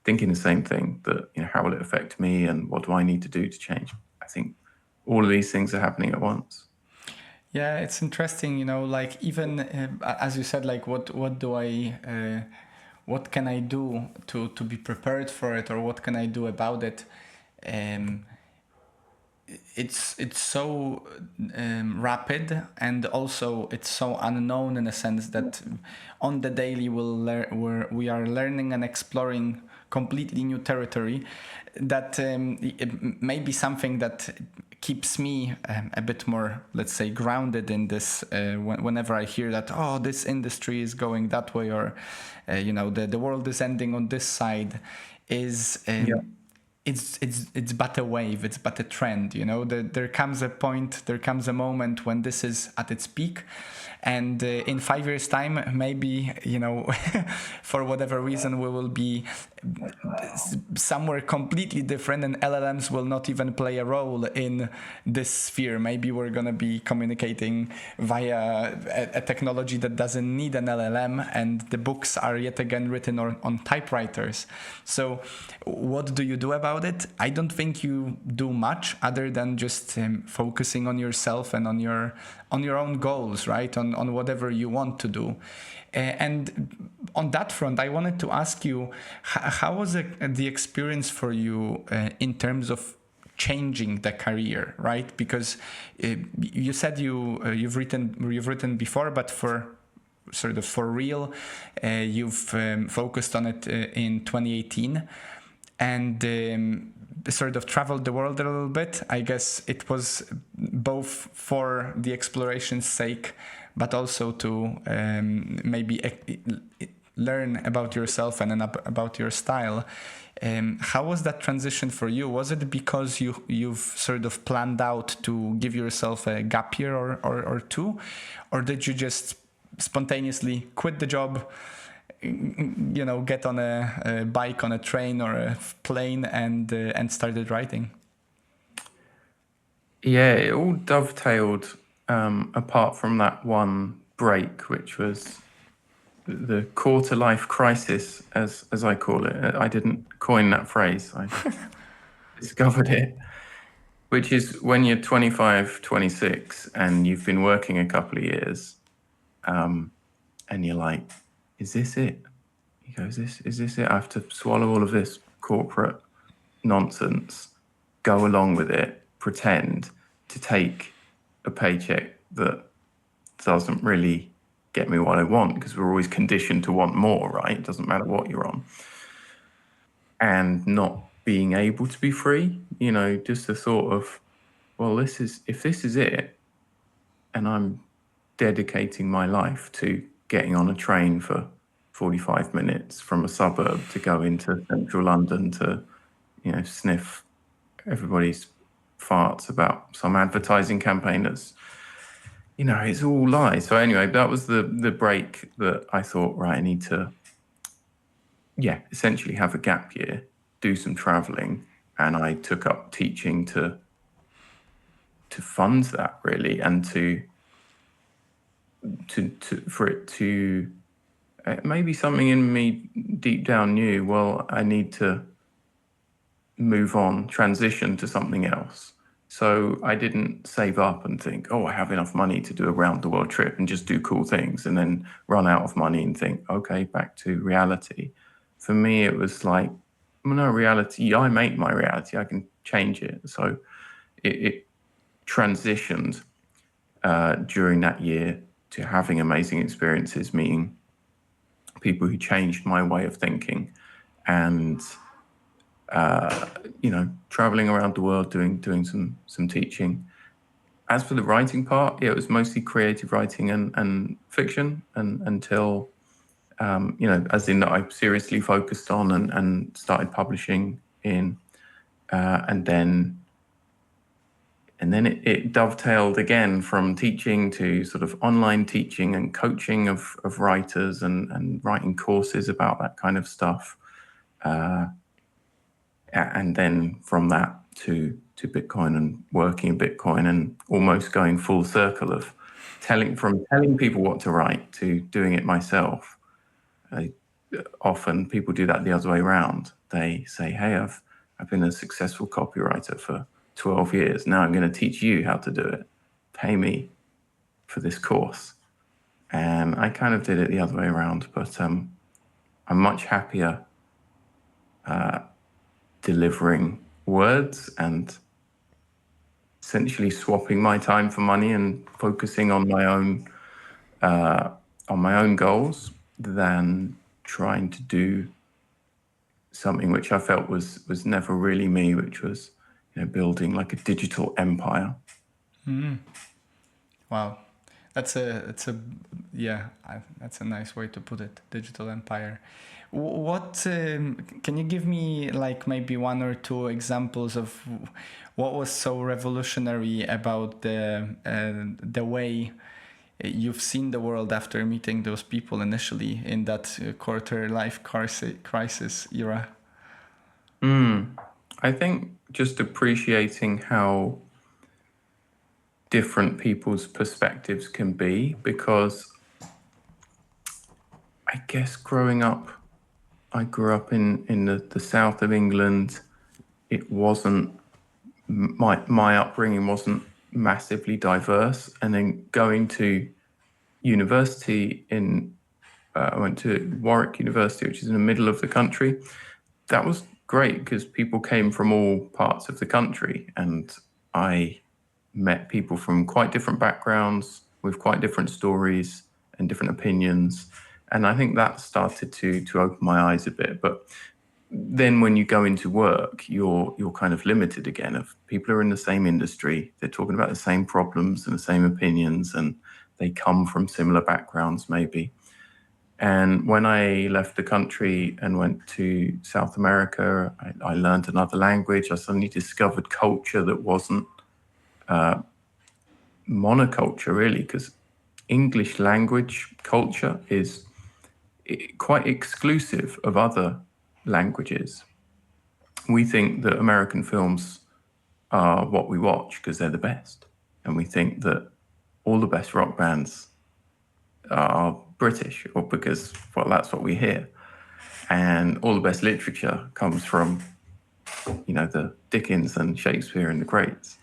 thinking the same thing, that how will it affect me and what do I need to do to change? I think all of these things are happening at once. Yeah, it's interesting, like, even as you said, like, what do I what can I do to be prepared for it, or what can I do about it, um, it's so rapid, and also it's so unknown in a sense that on the daily we are learning and exploring completely new territory that it may be something that keeps me a bit more, let's say, grounded in this whenever I hear that, oh, this industry is going that way, or the world is ending on this side, is Yeah. it's but a wave, it's but a trend. There comes a point, there comes a moment when this is at its peak, and in 5 years time, maybe, for whatever reason, we will be somewhere completely different, and LLMs will not even play a role in this sphere. Maybe we're going to be communicating via a technology that doesn't need an LLM, and the books are yet again written on typewriters. So what do you do about it? I don't think you do much other than just focusing on yourself and on your own goals, right? On whatever you want to do. And on that front, I wanted to ask you, how was the experience for you in terms of changing the career, right? Because you said you've written before, but for real, you've focused on it in 2018, and sort of traveled the world a little bit. I guess it was both for the exploration's sake, but also to maybe learn about yourself and about your style. How was that transition for you? Was it because you've sort of planned out to give yourself a gap year or two, or did you just spontaneously quit the job, get on a bike, on a train or a plane, and started writing? Yeah, it all dovetailed, apart from that one break, which was the quarter life crisis, as I call it. I didn't coin that phrase. I discovered it, which is when you're 25, 26, and you've been working a couple of years, and you're like, is this it? You go, is this it? I have to swallow all of this corporate nonsense, go along with it, pretend to take a paycheck that doesn't really get me what I want, because we're always conditioned to want more, right? It doesn't matter what you're on. And not being able to be free, just the thought of, well, if this is it, and I'm dedicating my life to getting on a train for 45 minutes from a suburb to go into central London to, sniff everybody's farts about some advertising campaign that's, it's all lies. So anyway, that was the break that I thought, right, I need to, essentially have a gap year, do some traveling. And I took up teaching to fund that, really, and for it to maybe something in me deep down knew, well, I need to move on, transition to something else. So I didn't save up and think, oh, I have enough money to do a round the world trip and just do cool things, and then run out of money and think, okay, back to reality. For me, it was like, well, no, reality, I make my reality, I can change it. So it transitioned during that year to having amazing experiences, meeting people who changed my way of thinking, and traveling around the world doing some teaching. As for the writing part, it was mostly creative writing and fiction, and until as in that I seriously focused on and started publishing in, and then it dovetailed again from teaching to sort of online teaching and coaching of writers and writing courses about that kind of stuff. And then from that to Bitcoin and working in Bitcoin, and almost going full circle of telling people what to write to doing it myself. Often people do that the other way around. They say, hey, I've been a successful copywriter for 12 years. Now I'm going to teach you how to do it. Pay me for this course. And I kind of did it the other way around, but I'm much happier delivering words and essentially swapping my time for money and focusing on my own goals than trying to do something which I felt was never really me, which was, building like a digital empire. Wow, that's a yeah, that's a nice way to put it. Digital empire. What can you give me like maybe one or two examples of what was so revolutionary about the way you've seen the world after meeting those people initially in that quarter life crisis era? I think just appreciating how different people's perspectives can be, because I guess I grew up in the south of England. It wasn't my upbringing wasn't massively diverse, and then going to university I went to Warwick University, which is in the middle of the country. That was great because people came from all parts of the country, and I met people from quite different backgrounds with quite different stories and different opinions. And I think that started to open my eyes a bit. But then when you go into work, you're kind of limited again. Of people are in the same industry, they're talking about the same problems and the same opinions, and they come from similar backgrounds maybe. And when I left the country and went to South America, I learned another language. I suddenly discovered culture that wasn't monoculture, really, because English language culture is quite exclusive of other languages. We think that American films are what we watch because they're the best. And we think that all the best rock bands are British, or because, well, that's what we hear. And all the best literature comes from, the Dickens and Shakespeare and the greats.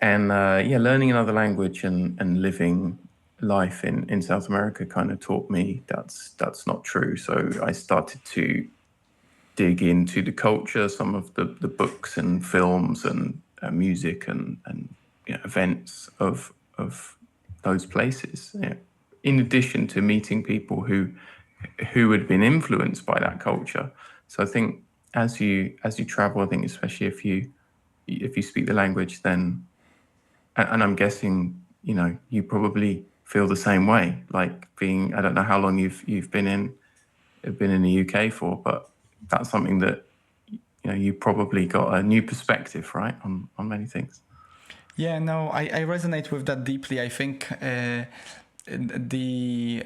And learning another language and living life in South America kind of taught me that's not true. So I started to dig into the culture, some of the books and films and music and events of those places. In addition to meeting people who had been influenced by that culture. So I think as you travel, I think especially if you speak the language, then, and I'm guessing you probably feel the same way. Like I don't know how long you've been in the UK for, but that's something that you probably got a new perspective, right, on many things. Yeah, no, I resonate with that deeply. I think the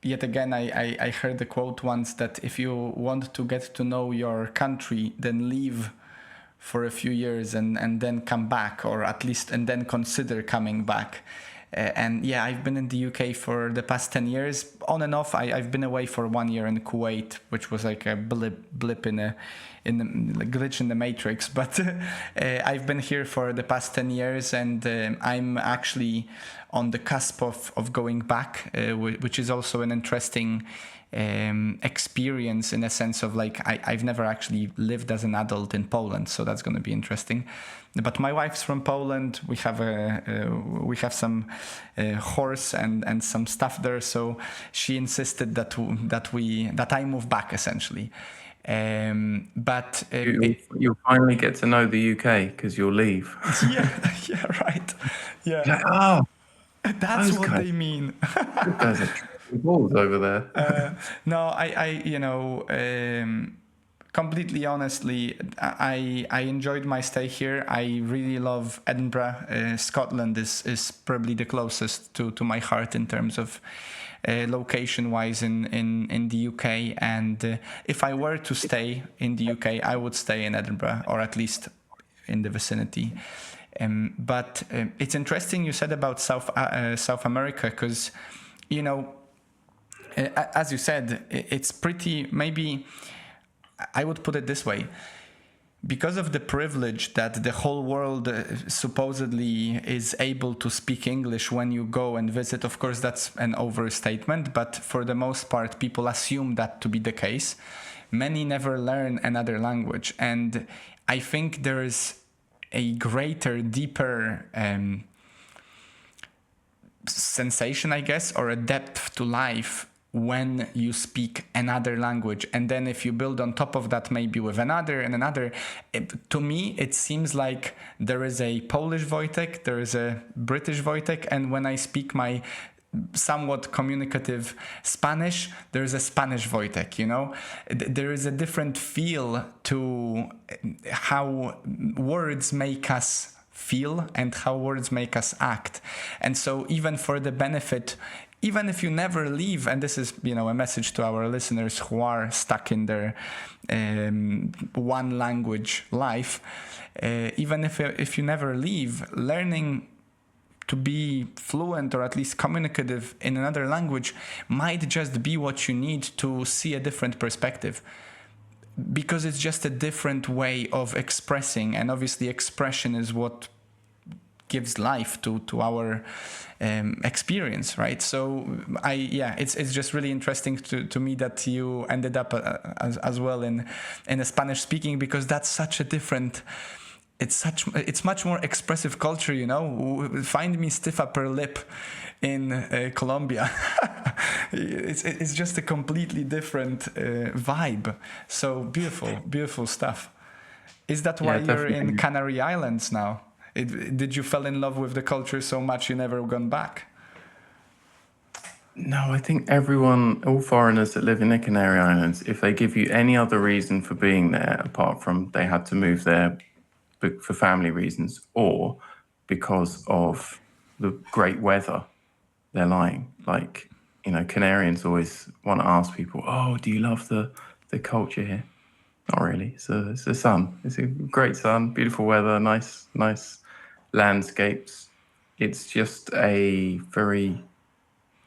yet again, I heard the quote once that if you want to get to know your country, then leave for a few years and then come back, or at least and then consider coming back. And yeah, I've been in the UK for the past 10 years on and off. I've been away for 1 year in Kuwait, which was like a blip in the glitch in the matrix. But I've been here for the past 10 years, and I'm actually on the cusp of going back, which is also an interesting experience in a sense of like I've never actually lived as an adult in Poland, so that's going to be interesting. But my wife's from Poland. We have some horse and some stuff there, so she insisted that I move back essentially. But you'll finally get to know the UK because you'll leave. yeah, right. Yeah, Like, oh, that's what they mean. those guys are tripping balls over there. No, completely honestly, I enjoyed my stay here. I really love Edinburgh. Scotland is probably the closest to my heart in terms of location wise in the UK. And if I were to stay in the UK, I would stay in Edinburgh, or at least in the vicinity. But it's interesting you said about South America, because as you said, it's pretty, maybe I would put it this way. because of the privilege that the whole world supposedly is able to speak English when you go and visit. Of course, that's an overstatement, but for the most part, people assume that to be the case. Many never learn another language, and I think there is a greater, deeper sensation, I guess, or a depth to life when you speak another language. And then if you build on top of that, maybe with another and another, to me, it seems like there is a Polish Wojtek, there is a British Wojtek, and when I speak my somewhat communicative Spanish, there's a Spanish Wojtek, you know? There is a different feel to how words make us feel and how words make us act. And so even for the benefit, even if you never leave, and this is, you know, a message to our listeners who are stuck in their one language life, even if you never leave, learning to be fluent or at least communicative in another language might just be what you need to see a different perspective, because it's just a different way of expressing, and obviously expression is what gives life to our experience, right? So it's just really interesting to me that you ended up as well in a Spanish speaking, because that's such a different. It's much more expressive culture, you know. Find me stiff upper lip in Colombia. it's just a completely different vibe. So beautiful stuff. Is that why you're in Canary Islands now? Did you fall in love with the culture so much you never gone back? No, I think all foreigners that live in the Canary Islands, if they give you any other reason for being there apart from they had to move there for family reasons or because of the great weather, they're lying. Like, you know, Canarians always want to ask people, oh, do you love the culture here? Not really. It's the sun. It's a great sun, beautiful weather, nice landscapes. It's just a very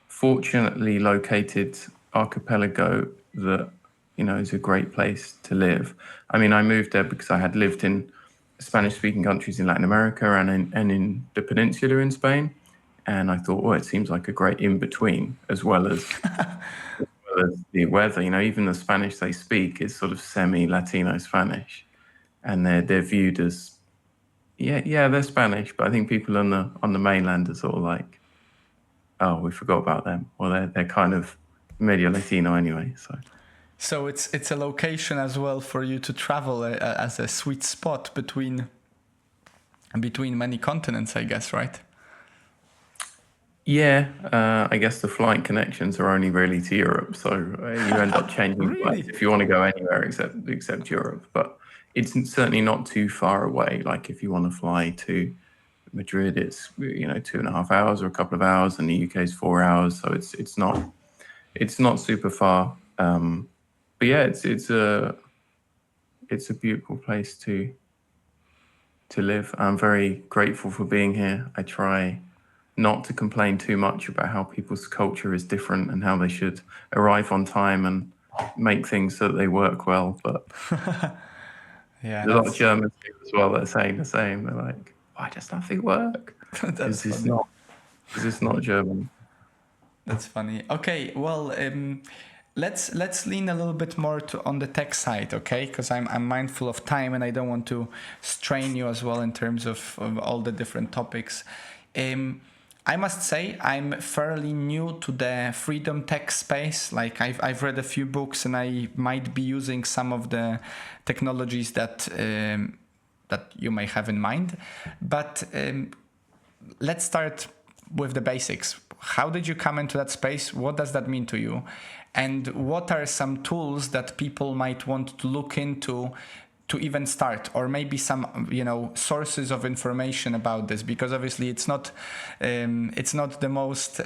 fortunately located archipelago that, you know, is a great place to live. I mean, I moved there because I had lived in Spanish-speaking countries in Latin America and in the peninsula in Spain, and I thought, well, it seems like a great in-between, as well as the weather. You know, even the Spanish they speak is sort of semi-Latino Spanish, and they're viewed as they're Spanish, but I think people on the mainland are sort of like, oh, we forgot about them, or they're kind of medio Latino anyway. So it's a location as well for you to travel as a sweet spot between many continents, I guess, right? Yeah, I guess the flight connections are only really to Europe, so you end up changing Really? flights if you want to go anywhere except Europe. But it's certainly not too far away. Like if you want to fly to Madrid, it's 2.5 hours or a couple of hours, and the UK is 4 hours, so it's not super far. But yeah, it's a beautiful place to live. I'm very grateful for being here. I try not to complain too much about how people's culture is different and how they should arrive on time and make things so that they work well. But there's a lot of Germans as well that are saying the same. They're like, why does nothing work? This is not German. That's funny. Okay, well, let's lean a little bit more on the tech side, okay? Because I'm mindful of time and I don't want to strain you as well in terms of all the different topics. I must say I'm fairly new to the freedom tech space. Like I've read a few books and I might be using some of the technologies that you may have in mind. But let's start with the basics. How did you come into that space? What does that mean to you? And what are some tools that people might want to look into to even start, or maybe some sources of information about this, because obviously it's not the most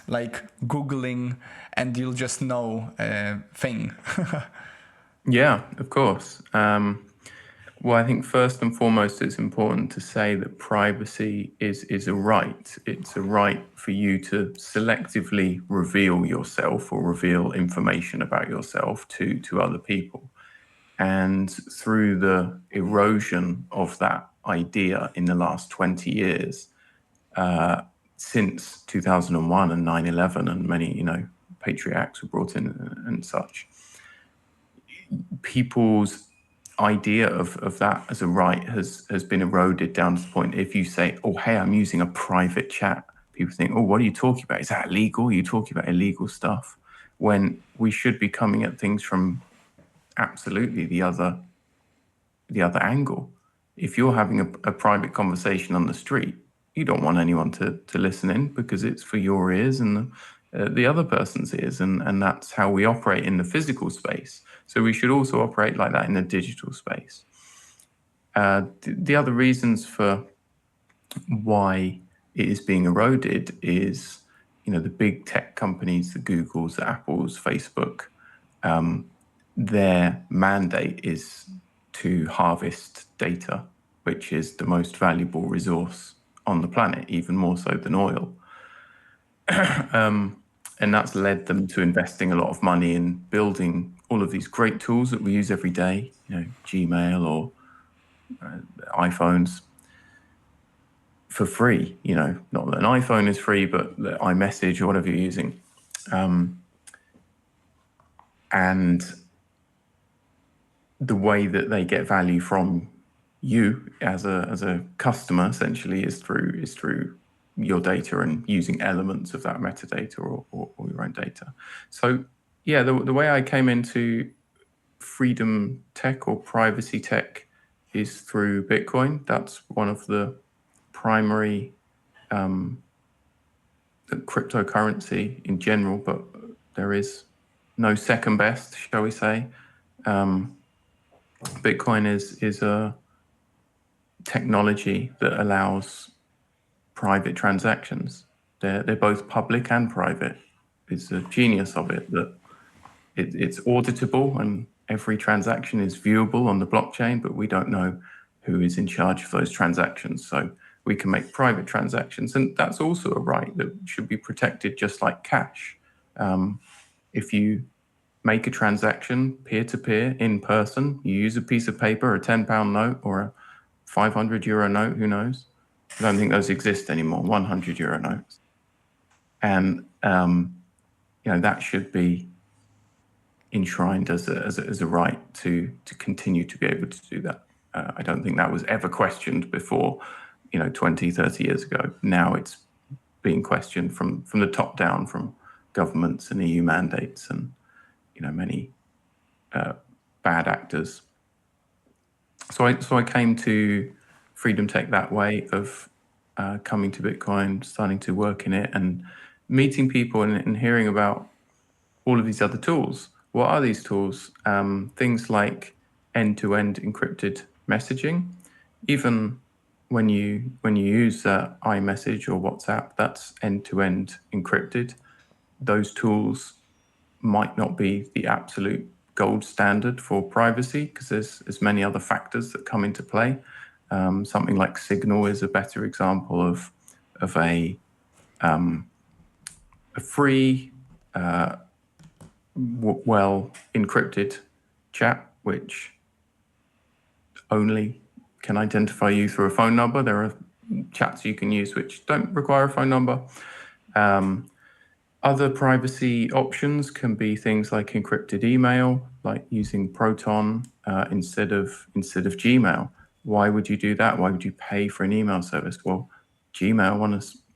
like Googling and you'll just know thing. Yeah, of course. Well, I think first and foremost, it's important to say that privacy is a right. It's a right for you to selectively reveal yourself or reveal information about yourself to other people. And through the erosion of that idea in the last 20 years, since 2001 and 9/11 and many, Patriot Acts were brought in and such, people's idea of that as a right has been eroded down to the point, if you say, oh, hey, I'm using a private chat, people think, oh, what are you talking about? Is that illegal? Are you talking about illegal stuff? When we should be coming at things from absolutely the other angle. If you're having a private conversation on the street, you don't want anyone to listen in, because it's for your ears and the other person's ears, and that's how we operate in the physical space. So we should also operate like that in the digital space. The other reasons for why it is being eroded is, the big tech companies, the Googles, the Apples, Facebook, their mandate is to harvest data, which is the most valuable resource on the planet, even more so than oil. And that's led them to investing a lot of money in building all of these great tools that we use every day, Gmail or iPhones, for free. Not that an iPhone is free, but the iMessage or whatever you're using. And the way that they get value from you as a customer essentially is through your data and using elements of that metadata or your own data. So yeah, the way I came into freedom tech or privacy tech is through Bitcoin. That's one of the primary cryptocurrency in general, but there is no second best, shall we say. Bitcoin is a technology that allows private transactions. They're both public and private. It's the genius of it that it's auditable and every transaction is viewable on the blockchain, but we don't know who is in charge of those transactions. So we can make private transactions, and that's also a right that should be protected, just like cash. If you make a transaction peer-to-peer in person, you use a piece of paper, a £10 note or a €500 note, who knows? I don't think those exist anymore, €100 notes. And, that should be enshrined as a right to continue to be able to do that. I don't think that was ever questioned before, 20, 30 years ago. Now it's being questioned from the top down, from governments and EU mandates and, many bad actors. So I came to Freedom Tech that way, of coming to Bitcoin, starting to work in it, and meeting people and hearing about all of these other tools. What are these tools? Things like end-to-end encrypted messaging. Even when you use iMessage or WhatsApp, that's end-to-end encrypted. Those tools might not be the absolute gold standard for privacy, because there's many other factors that come into play. Something like Signal is a better example of a free, well encrypted chat, which only can identify you through a phone number. There are chats you can use which don't require a phone number. Other privacy options can be things like encrypted email, like using Proton instead of Gmail. Why would you do that? Why would you pay for an email service? Well, Gmail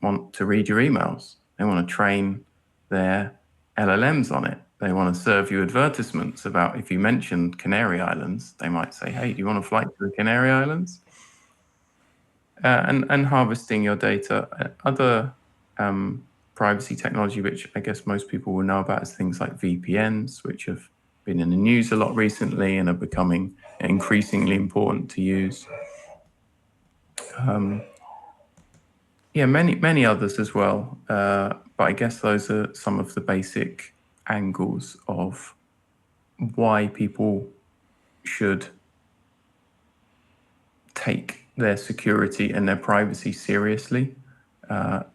want to read your emails. They want to train their LLMs on it. They want to serve you advertisements about, if you mentioned Canary Islands, they might say, hey, do you want a flight to the Canary Islands? And harvesting your data. Other privacy technology, which I guess most people will know about, is things like VPNs, which have been in the news a lot recently and are becoming increasingly important to use. Many others as well. But I guess those are some of the basic angles of why people should take their security and their privacy seriously.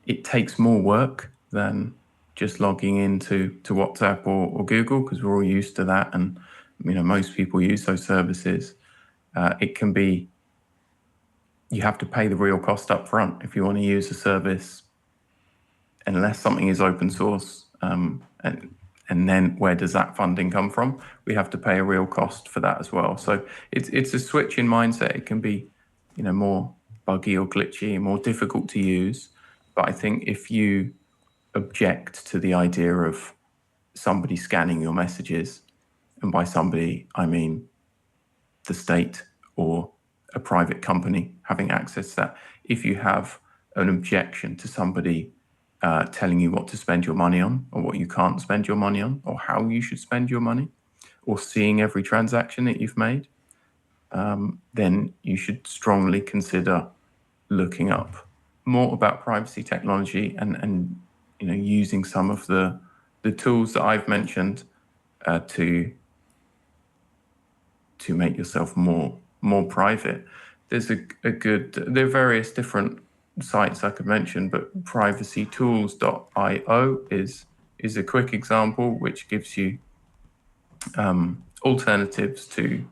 It takes more work than just logging into WhatsApp or Google, because we're all used to that, and most people use those services. It can be, you have to pay the real cost up front if you want to use a service, unless something is open source. And then where does that funding come from? We have to pay a real cost for that as well. So it's a switch in mindset. It can be, more buggy or glitchy, more difficult to use. But I think if you object to the idea of somebody scanning your messages, and by somebody I mean the state or a private company having access to that, if you have an objection to somebody telling you what to spend your money on, or what you can't spend your money on, or how you should spend your money, or seeing every transaction that you've made, then you should strongly consider looking up more about privacy technology, and using some of the tools that I've mentioned to make yourself more private. There are various different sites I could mention, but privacytools.io is a quick example which gives you alternatives to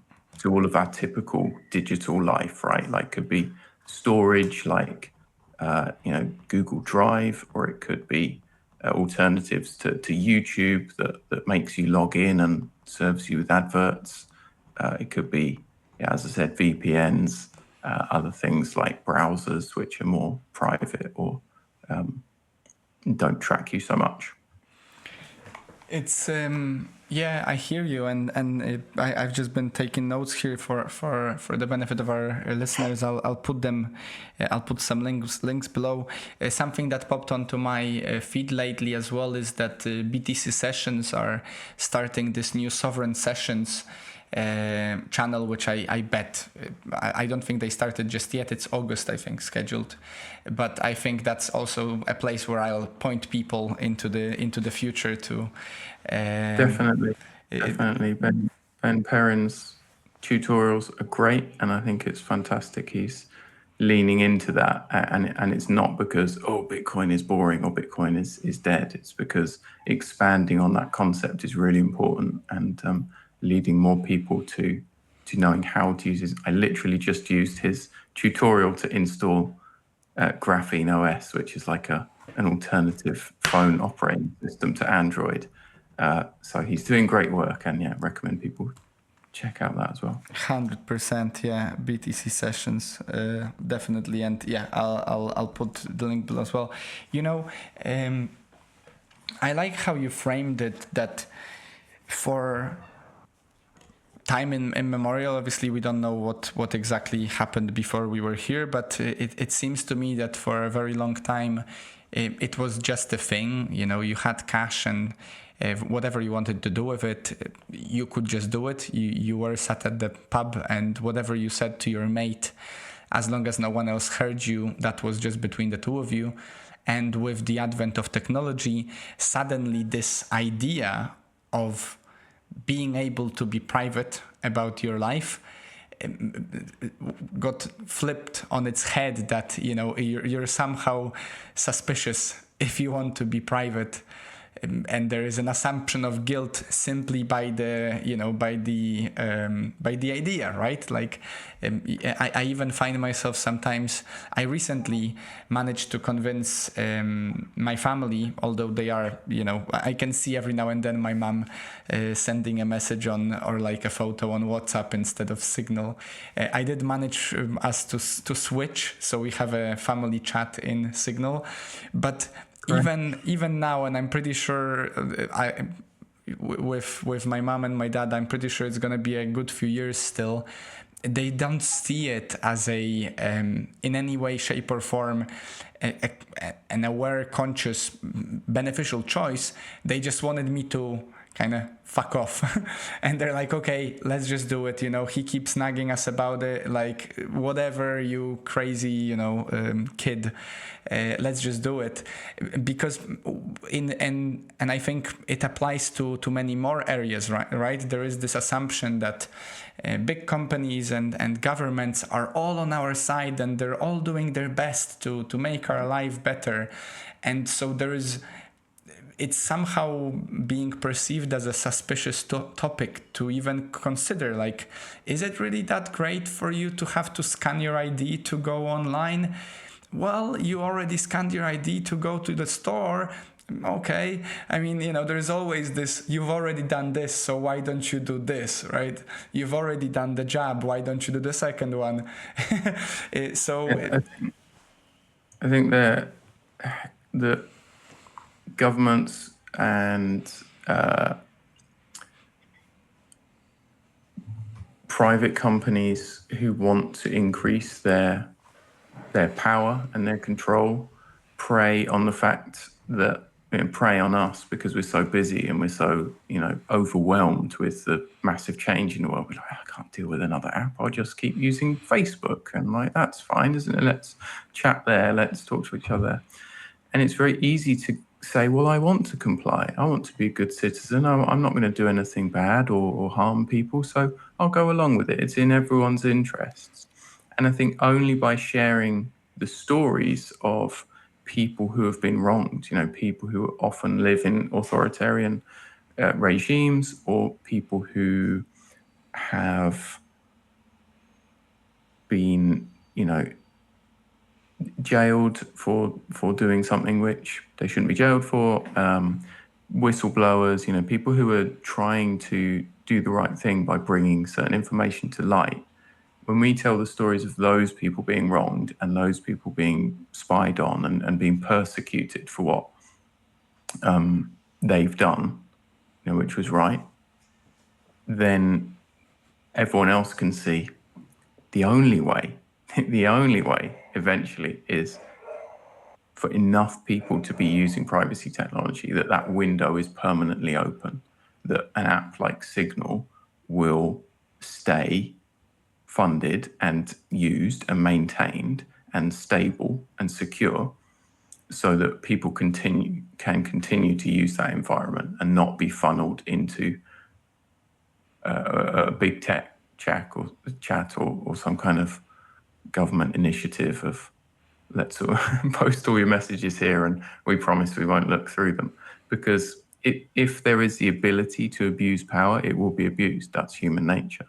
all of our typical digital life, right? Like, could be storage, like Google Drive, or it could be alternatives to YouTube that makes you log in and serves you with adverts. It could be, as I said, VPNs, other things like browsers, which are more private or don't track you so much. It's yeah, I hear you, and I've just been taking notes here for the benefit of our listeners. I'll put them, I'll put some links below. Something that popped onto my feed lately as well is that BTC Sessions are starting this new Sovereign Sessions channel, which I bet, I don't think they started just yet. It's August, I think, scheduled, but I think that's also a place where I'll point people into the future to. Definitely. Ben Perrin's tutorials are great, and I think it's fantastic. He's leaning into that, and it's not because Bitcoin is boring or Bitcoin is dead. It's because expanding on that concept is really important, and leading more people to knowing how to use it. I literally just used his tutorial to install Graphene OS, which is like an alternative phone operating system to Android. So he's doing great work, and recommend people check out that as well. 100%, yeah. BTC Sessions, definitely, and I'll put the link below as well. I like how you framed it, that for time immemorial, obviously we don't know what exactly happened before we were here, but it seems to me that for a very long time it was just a thing. You had cash, and whatever you wanted to do with it, you could just do it. You were sat at the pub, and whatever you said to your mate, as long as no one else heard you, that was just between the two of you. And with the advent of technology, suddenly this idea of being able to be private about your life got flipped on its head, that you're somehow suspicious if you want to be private, and there is an assumption of guilt simply by the idea, right? Like, I even find myself sometimes. I recently managed to convince my family, although they are, I can see every now and then my mom sending a message or like a photo on WhatsApp instead of Signal. I did manage us to switch, so we have a family chat in Signal, but even now, and I'm pretty sure with my mom and my dad, I'm pretty sure it's gonna be a good few years still. They don't see it as in any way, shape, or form an aware, conscious, beneficial choice. They just wanted me to kind of fuck off. And they're like, okay, let's just do it. He keeps nagging us about it, like, whatever, you crazy, kid, let's just do it. Because and I think it applies to many more areas, right? There is this assumption that big companies and governments are all on our side, and they're all doing their best to make our life better. And so there is it's somehow being perceived as a suspicious topic to even consider. Like, is it really that great for you to have to scan your ID to go online? Well, you already scanned your ID to go to the store. Okay, I mean, there's always this, you've already done this, so why don't you do this, right? You've already done the job, why don't you do the second one? I think that the governments and private companies who want to increase their power and their control prey on the fact that prey on us because we're so busy and we're so overwhelmed with the massive change in the world. We're like, I can't deal with another app. I'll just keep using Facebook, and like, that's fine, isn't it? Let's chat there. Let's talk to each other. And it's very easy to say, well, I want to comply. I want to be a good citizen. I'm not going to do anything bad or harm people. So I'll go along with it. It's in everyone's interests. And I think only by sharing the stories of people who have been wronged, people who often live in authoritarian regimes, or people who have been, jailed for doing something which they shouldn't be jailed for, whistleblowers, people who are trying to do the right thing by bringing certain information to light. When we tell the stories of those people being wronged and those people being spied on and being persecuted for what they've done, which was right, then everyone else can see the only way eventually is for enough people to be using privacy technology that window is permanently open, that an app like Signal will stay funded and used and maintained and stable and secure, so that people can continue to use that environment and not be funneled into a big tech chat or some kind of government initiative of, let's post all your messages here and we promise we won't look through them. Because if there is the ability to abuse power, it will be abused. That's human nature.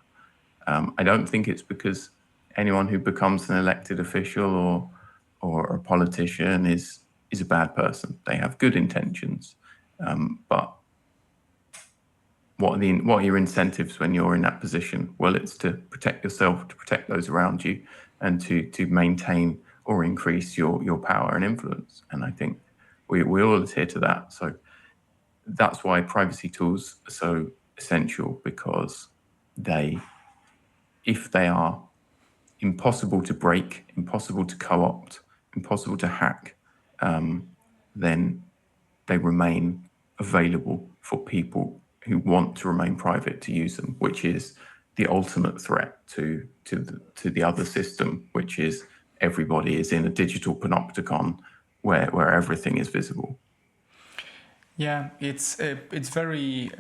I don't think it's because anyone who becomes an elected official or a politician is a bad person. They have good intentions, but what are your incentives when you're in that position? Well, it's to protect yourself, to protect those around you, and to maintain or increase your power and influence. And I think we all adhere to that. So that's why privacy tools are so essential, because if they are impossible to break, impossible to co-opt, impossible to hack, then they remain available for people who want to remain private to use them, which is the ultimate threat to the other system, which is everybody is in a digital panopticon where everything is visible. Yeah, it's very.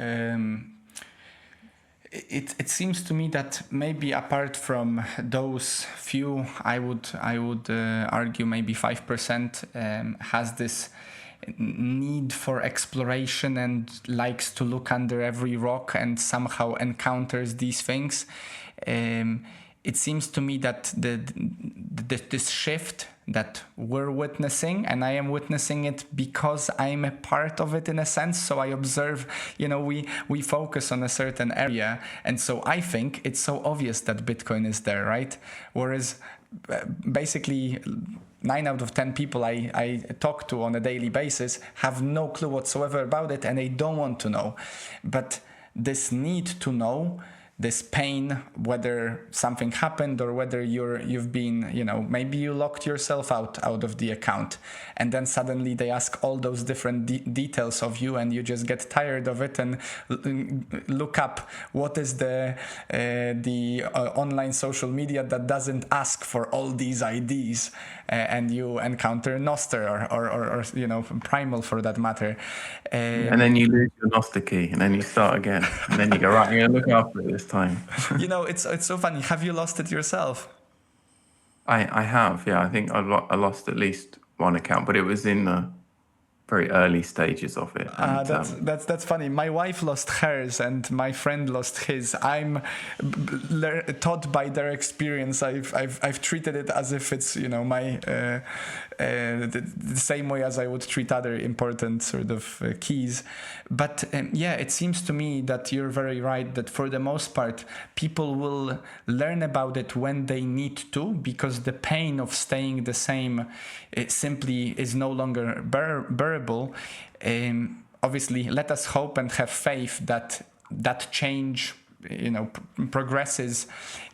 It seems to me that maybe apart from those few, I would argue maybe 5% has this need for exploration and likes to look under every rock and somehow encounters these things. It seems to me that this shift that we're witnessing, and I am witnessing it because I'm a part of it in a sense. So I observe, we focus on a certain area, and so I think it's so obvious that Bitcoin is there, right? Whereas basically 9 out of 10 people I talk to on a daily basis have no clue whatsoever about it, and they don't want to know. But this need to know, this pain, whether something happened or whether you've been, maybe you locked yourself out of the account, and then suddenly they ask all those different details of you, and you just get tired of it and look up what is the online social media that doesn't ask for all these IDs, and you encounter Noster or Primal for that matter. And then you lose your Noster key, and then you start again, and then you go, right, I'm going to look after it this time. It's so funny. Have you lost it yourself? I have, yeah. I think I lost at least one account, but it was in very early stages of it. And That's funny. My wife lost hers, and my friend lost his. I'm taught by their experience. I've treated it as if it's my the same way as I would treat other important sort of keys. But it seems to me that you're very right. That for the most part, people will learn about it when they need to, because the pain of staying the same simply is no longer bearable. Obviously, let us hope and have faith that that change, progresses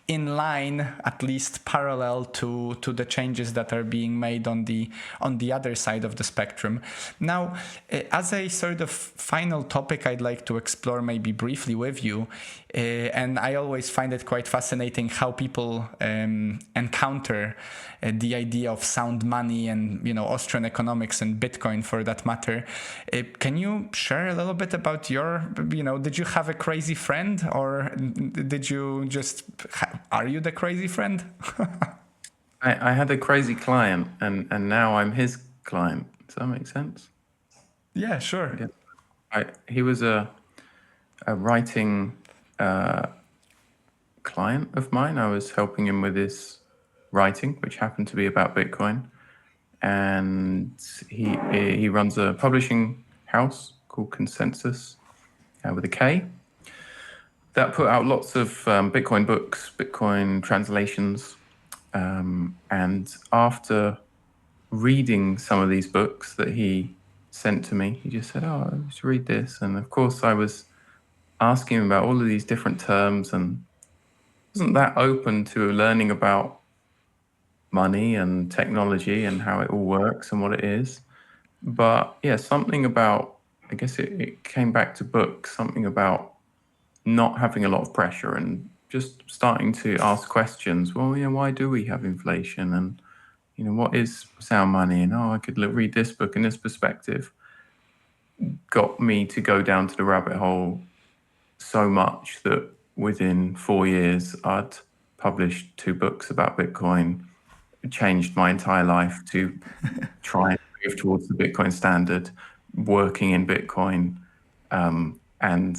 in line, at least parallel to the changes that are being made on the other side of the spectrum. Now, as a sort of final topic I'd like to explore maybe briefly with you, and I always find it quite fascinating how people encounter the idea of sound money and Austrian economics and Bitcoin for that matter. Can you share a little bit about did you have a crazy friend, or did you just are you the crazy friend? I had a crazy client, and now I'm his client. Does that make sense? Yeah, sure. He was a writing client of mine. I was helping him with his writing, which happened to be about Bitcoin. And he runs a publishing house called Consensus, with a K, that put out lots of Bitcoin books, Bitcoin translations. And after reading some of these books that he sent to me, he just said, "Oh, I should read this." And of course, I was asking him about all of these different terms and wasn't that open to learning about money and technology and how it all works and what it is. But yeah, something about, I guess it came back to books, something about not having a lot of pressure and just starting to ask questions. Well, why do we have inflation? And, what is sound money? And, I could read this book in this perspective. Got me to go down to the rabbit hole so much that within 4 years, I'd published 2 books about Bitcoin, changed my entire life to try and move towards the Bitcoin standard, working in Bitcoin, and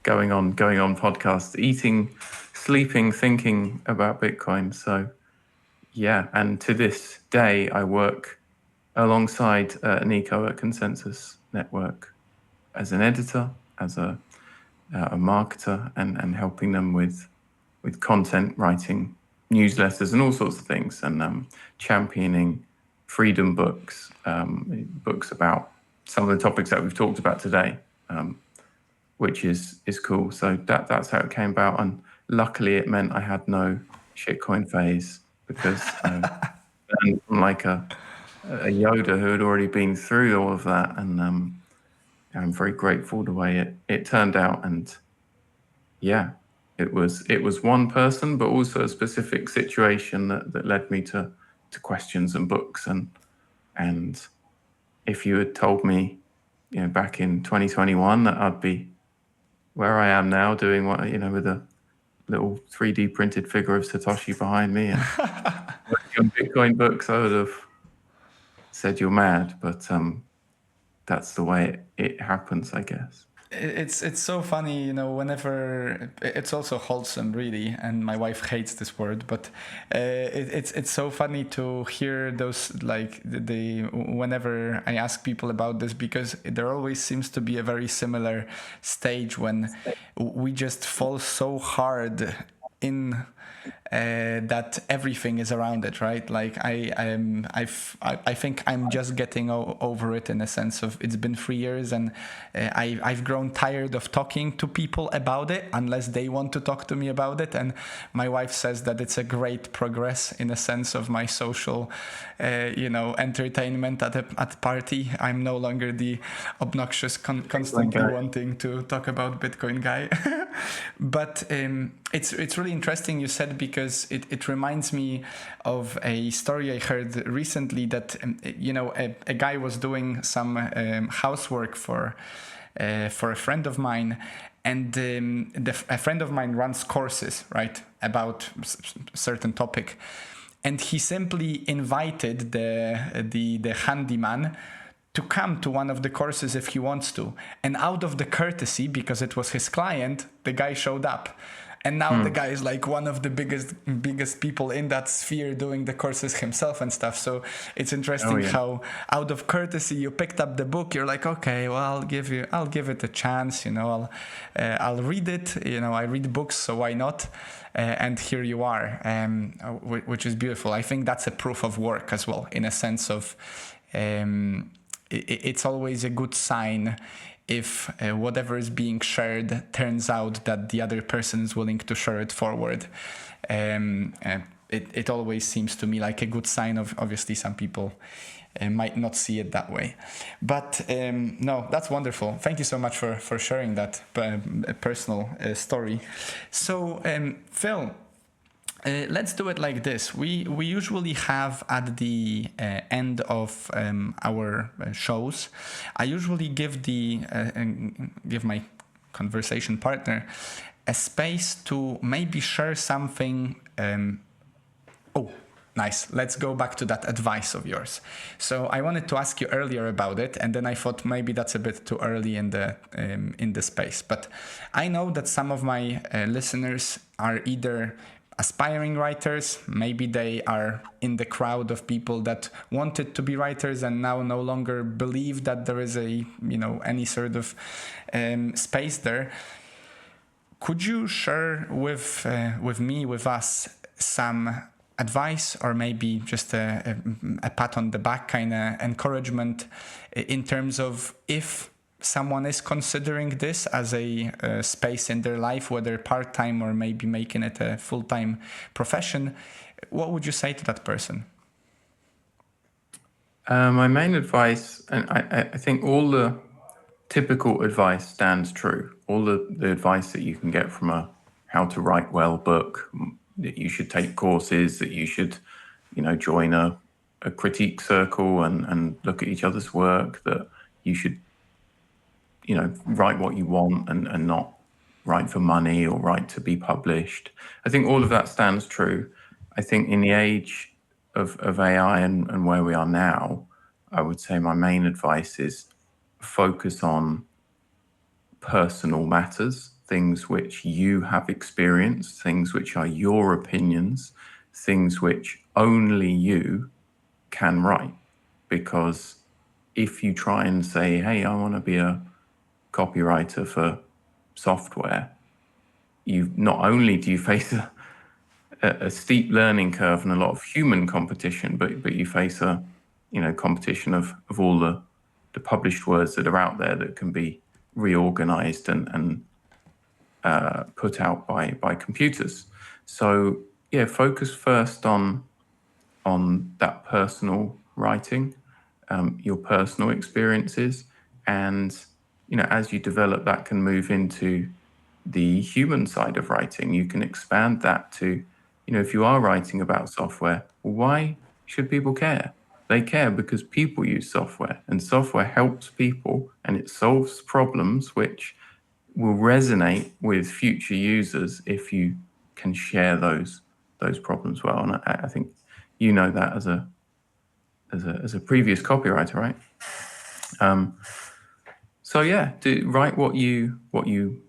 going on podcasts, eating, sleeping, thinking about Bitcoin. So yeah, and to this day, I work alongside Nico at Consensus Network as an editor, as a marketer, and helping them with content writing, newsletters, and all sorts of things, and championing freedom books, books about some of the topics that we've talked about today, which is cool. So that's how it came about, and luckily it meant I had no shitcoin phase, because I'm like a Yoda who had already been through all of that, and I'm very grateful the way it turned out. And yeah, it was one person, but also a specific situation that led me to questions and books. And if you had told me, back in 2021 that I'd be where I am now, doing what, with a little 3D printed figure of Satoshi behind me and working on Bitcoin books, I would have said you're mad. But that's the way it happens, I guess. It's so funny, whenever it's also wholesome, really, and my wife hates this word, but it's so funny to hear those, like, the whenever I ask people about this, because there always seems to be a very similar stage when we just fall so hard in that everything is around it, right? Like I think I'm just getting over it, in a sense of it's been 3 years, and I've grown tired of talking to people about it unless they want to talk to me about it. And my wife says that it's a great progress in a sense of my social, entertainment at party. I'm no longer the obnoxious, constantly wanting to talk about Bitcoin guy. But it's really interesting you said, because it reminds me of a story I heard recently that a guy was doing some housework for a friend of mine, and a friend of mine runs courses, right, about certain topic. and he simply invited the handyman to come to one of the courses if he wants to. And out of the courtesy, because it was his client, the guy showed up. And now the guy is like one of the biggest people in that sphere doing the courses himself and stuff. So it's interesting how out of courtesy you picked up the book. You're like, okay, well, I'll give it a chance. I'll read it. I read books, so why not? And here you are, which is beautiful. I think that's a proof of work as well, in a sense of it's always a good sign if whatever is being shared turns out that the other person is willing to share it forward. It always seems to me like a good sign. Of obviously some people might not see it that way, but no, that's wonderful. Thank you so much for sharing that personal story. So Phil, let's do it like this. We usually have at the end of our shows, I usually give my conversation partner a space to maybe share something. Oh, nice. Let's go back to that advice of yours. So I wanted to ask you earlier about it, and then I thought maybe that's a bit too early in the space. But I know that some of my listeners are either aspiring writers, maybe they are in the crowd of people that wanted to be writers and now no longer believe that there is any sort of space there. Could you share with us some advice, or maybe just a pat on the back kind of encouragement in terms of if someone is considering this as a space in their life, whether part-time or maybe making it a full-time profession, what would you say to that person? My main advice, and I think all the typical advice stands true. All the advice that you can get from a How to Write Well book, that you should take courses, that you should, join a critique circle and look at each other's work, that you should write what you want and not write for money or write to be published. I think all of that stands true. I think in the age of AI and where we are now, I would say my main advice is focus on personal matters, things which you have experienced, things which are your opinions, things which only you can write. Because if you try and say, hey, I want to be a copywriter for software, not only do you face a steep learning curve and a lot of human competition, but you face a competition of all the published words that are out there that can be reorganized and put out by computers. So focus first on that personal writing, your personal experiences, and as you develop, that can move into the human side of writing. You can expand that to, if you are writing about software, why should people care? They care because people use software, and software helps people, and it solves problems which will resonate with future users if you can share those problems well. And I think that as a previous copywriter, right? So write what you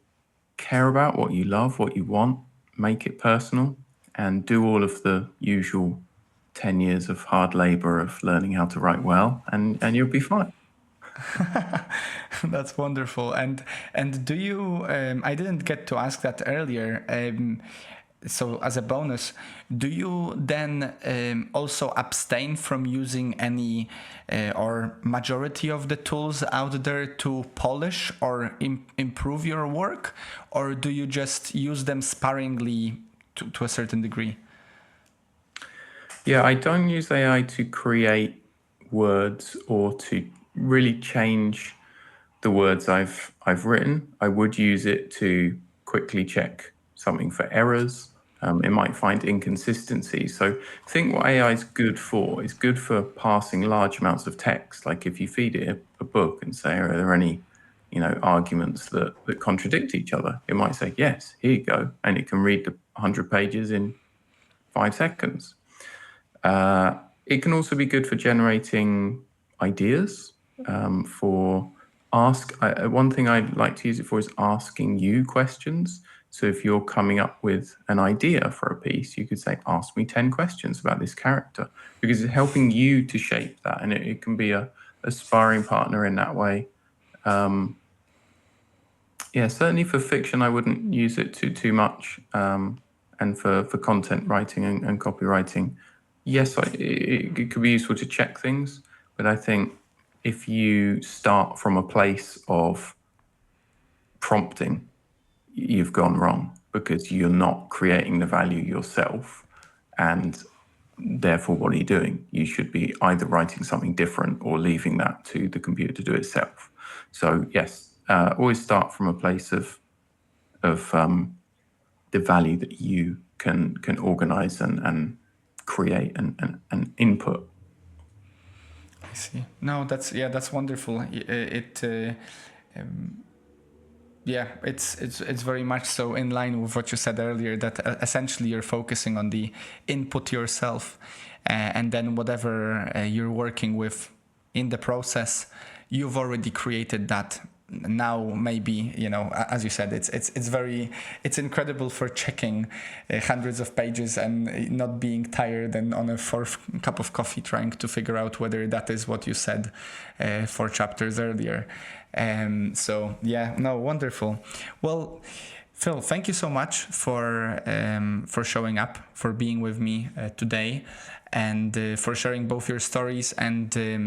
care about, what you love, what you want, make it personal, and do all of the usual 10 years of hard labor of learning how to write well, and you'll be fine. That's wonderful. And do you, I didn't get to ask that earlier, so as a bonus, do you then also abstain from using any or majority of the tools out there to polish or improve your work, or do you just use them sparingly to a certain degree? Yeah, I don't use AI to create words or to really change the words I've written. I would use it to quickly check something for errors. It might find inconsistencies. So I think what AI is good for is good for passing large amounts of text. Like if you feed it a book and say, are there any arguments that contradict each other? It might say, yes, here you go. And it can read the 100 pages in 5 seconds. It can also be good for generating ideas. One thing I'd like to use it for is asking you questions. So if you're coming up with an idea for a piece, you could say, ask me 10 questions about this character, because it's helping you to shape that. And it can be a sparring partner in that way. Yeah, certainly for fiction, I wouldn't use it too much. And for content writing and copywriting, yes, it could be useful to check things. But I think if you start from a place of prompting, you've gone wrong, because you're not creating the value yourself. And therefore, what are you doing? You should be either writing something different or leaving that to the computer to do itself. So yes, always start from a place of the value that you can organize and create and input. I see. No, that's wonderful. It's very much so in line with what you said earlier, that essentially you're focusing on the input yourself, and then whatever you're working with in the process, you've already created that. Now maybe, as you said, it's incredible for checking hundreds of pages and not being tired and on a fourth cup of coffee trying to figure out whether that is what you said 4 chapters earlier. So yeah, no, wonderful. Well, Phil, thank you so much for showing up, for being with me today, and for sharing both your stories and a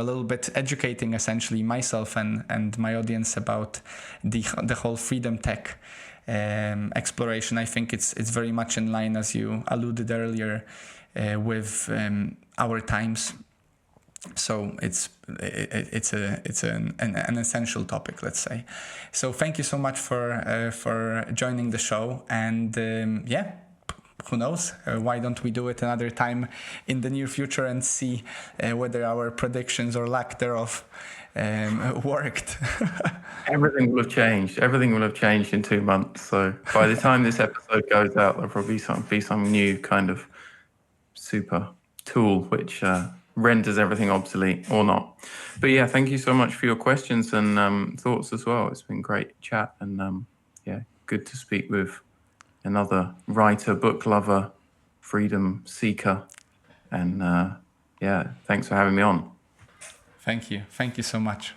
little bit educating essentially myself and my audience about the whole freedom tech exploration. I think it's very much in line, as you alluded earlier, with our times. So it's an essential topic, let's say. So thank you so much for joining the show, and who knows? Why don't we do it another time in the near future and see whether our predictions or lack thereof worked? Everything will have changed. Everything will have changed in 2 months. So by the time this episode goes out, there'll probably be some new kind of super tool which renders everything obsolete or not. But yeah, thank you so much for your questions and thoughts as well. It's been great chat, and good to speak with another writer, book lover, freedom seeker, and thanks for having me on. Thank you so much.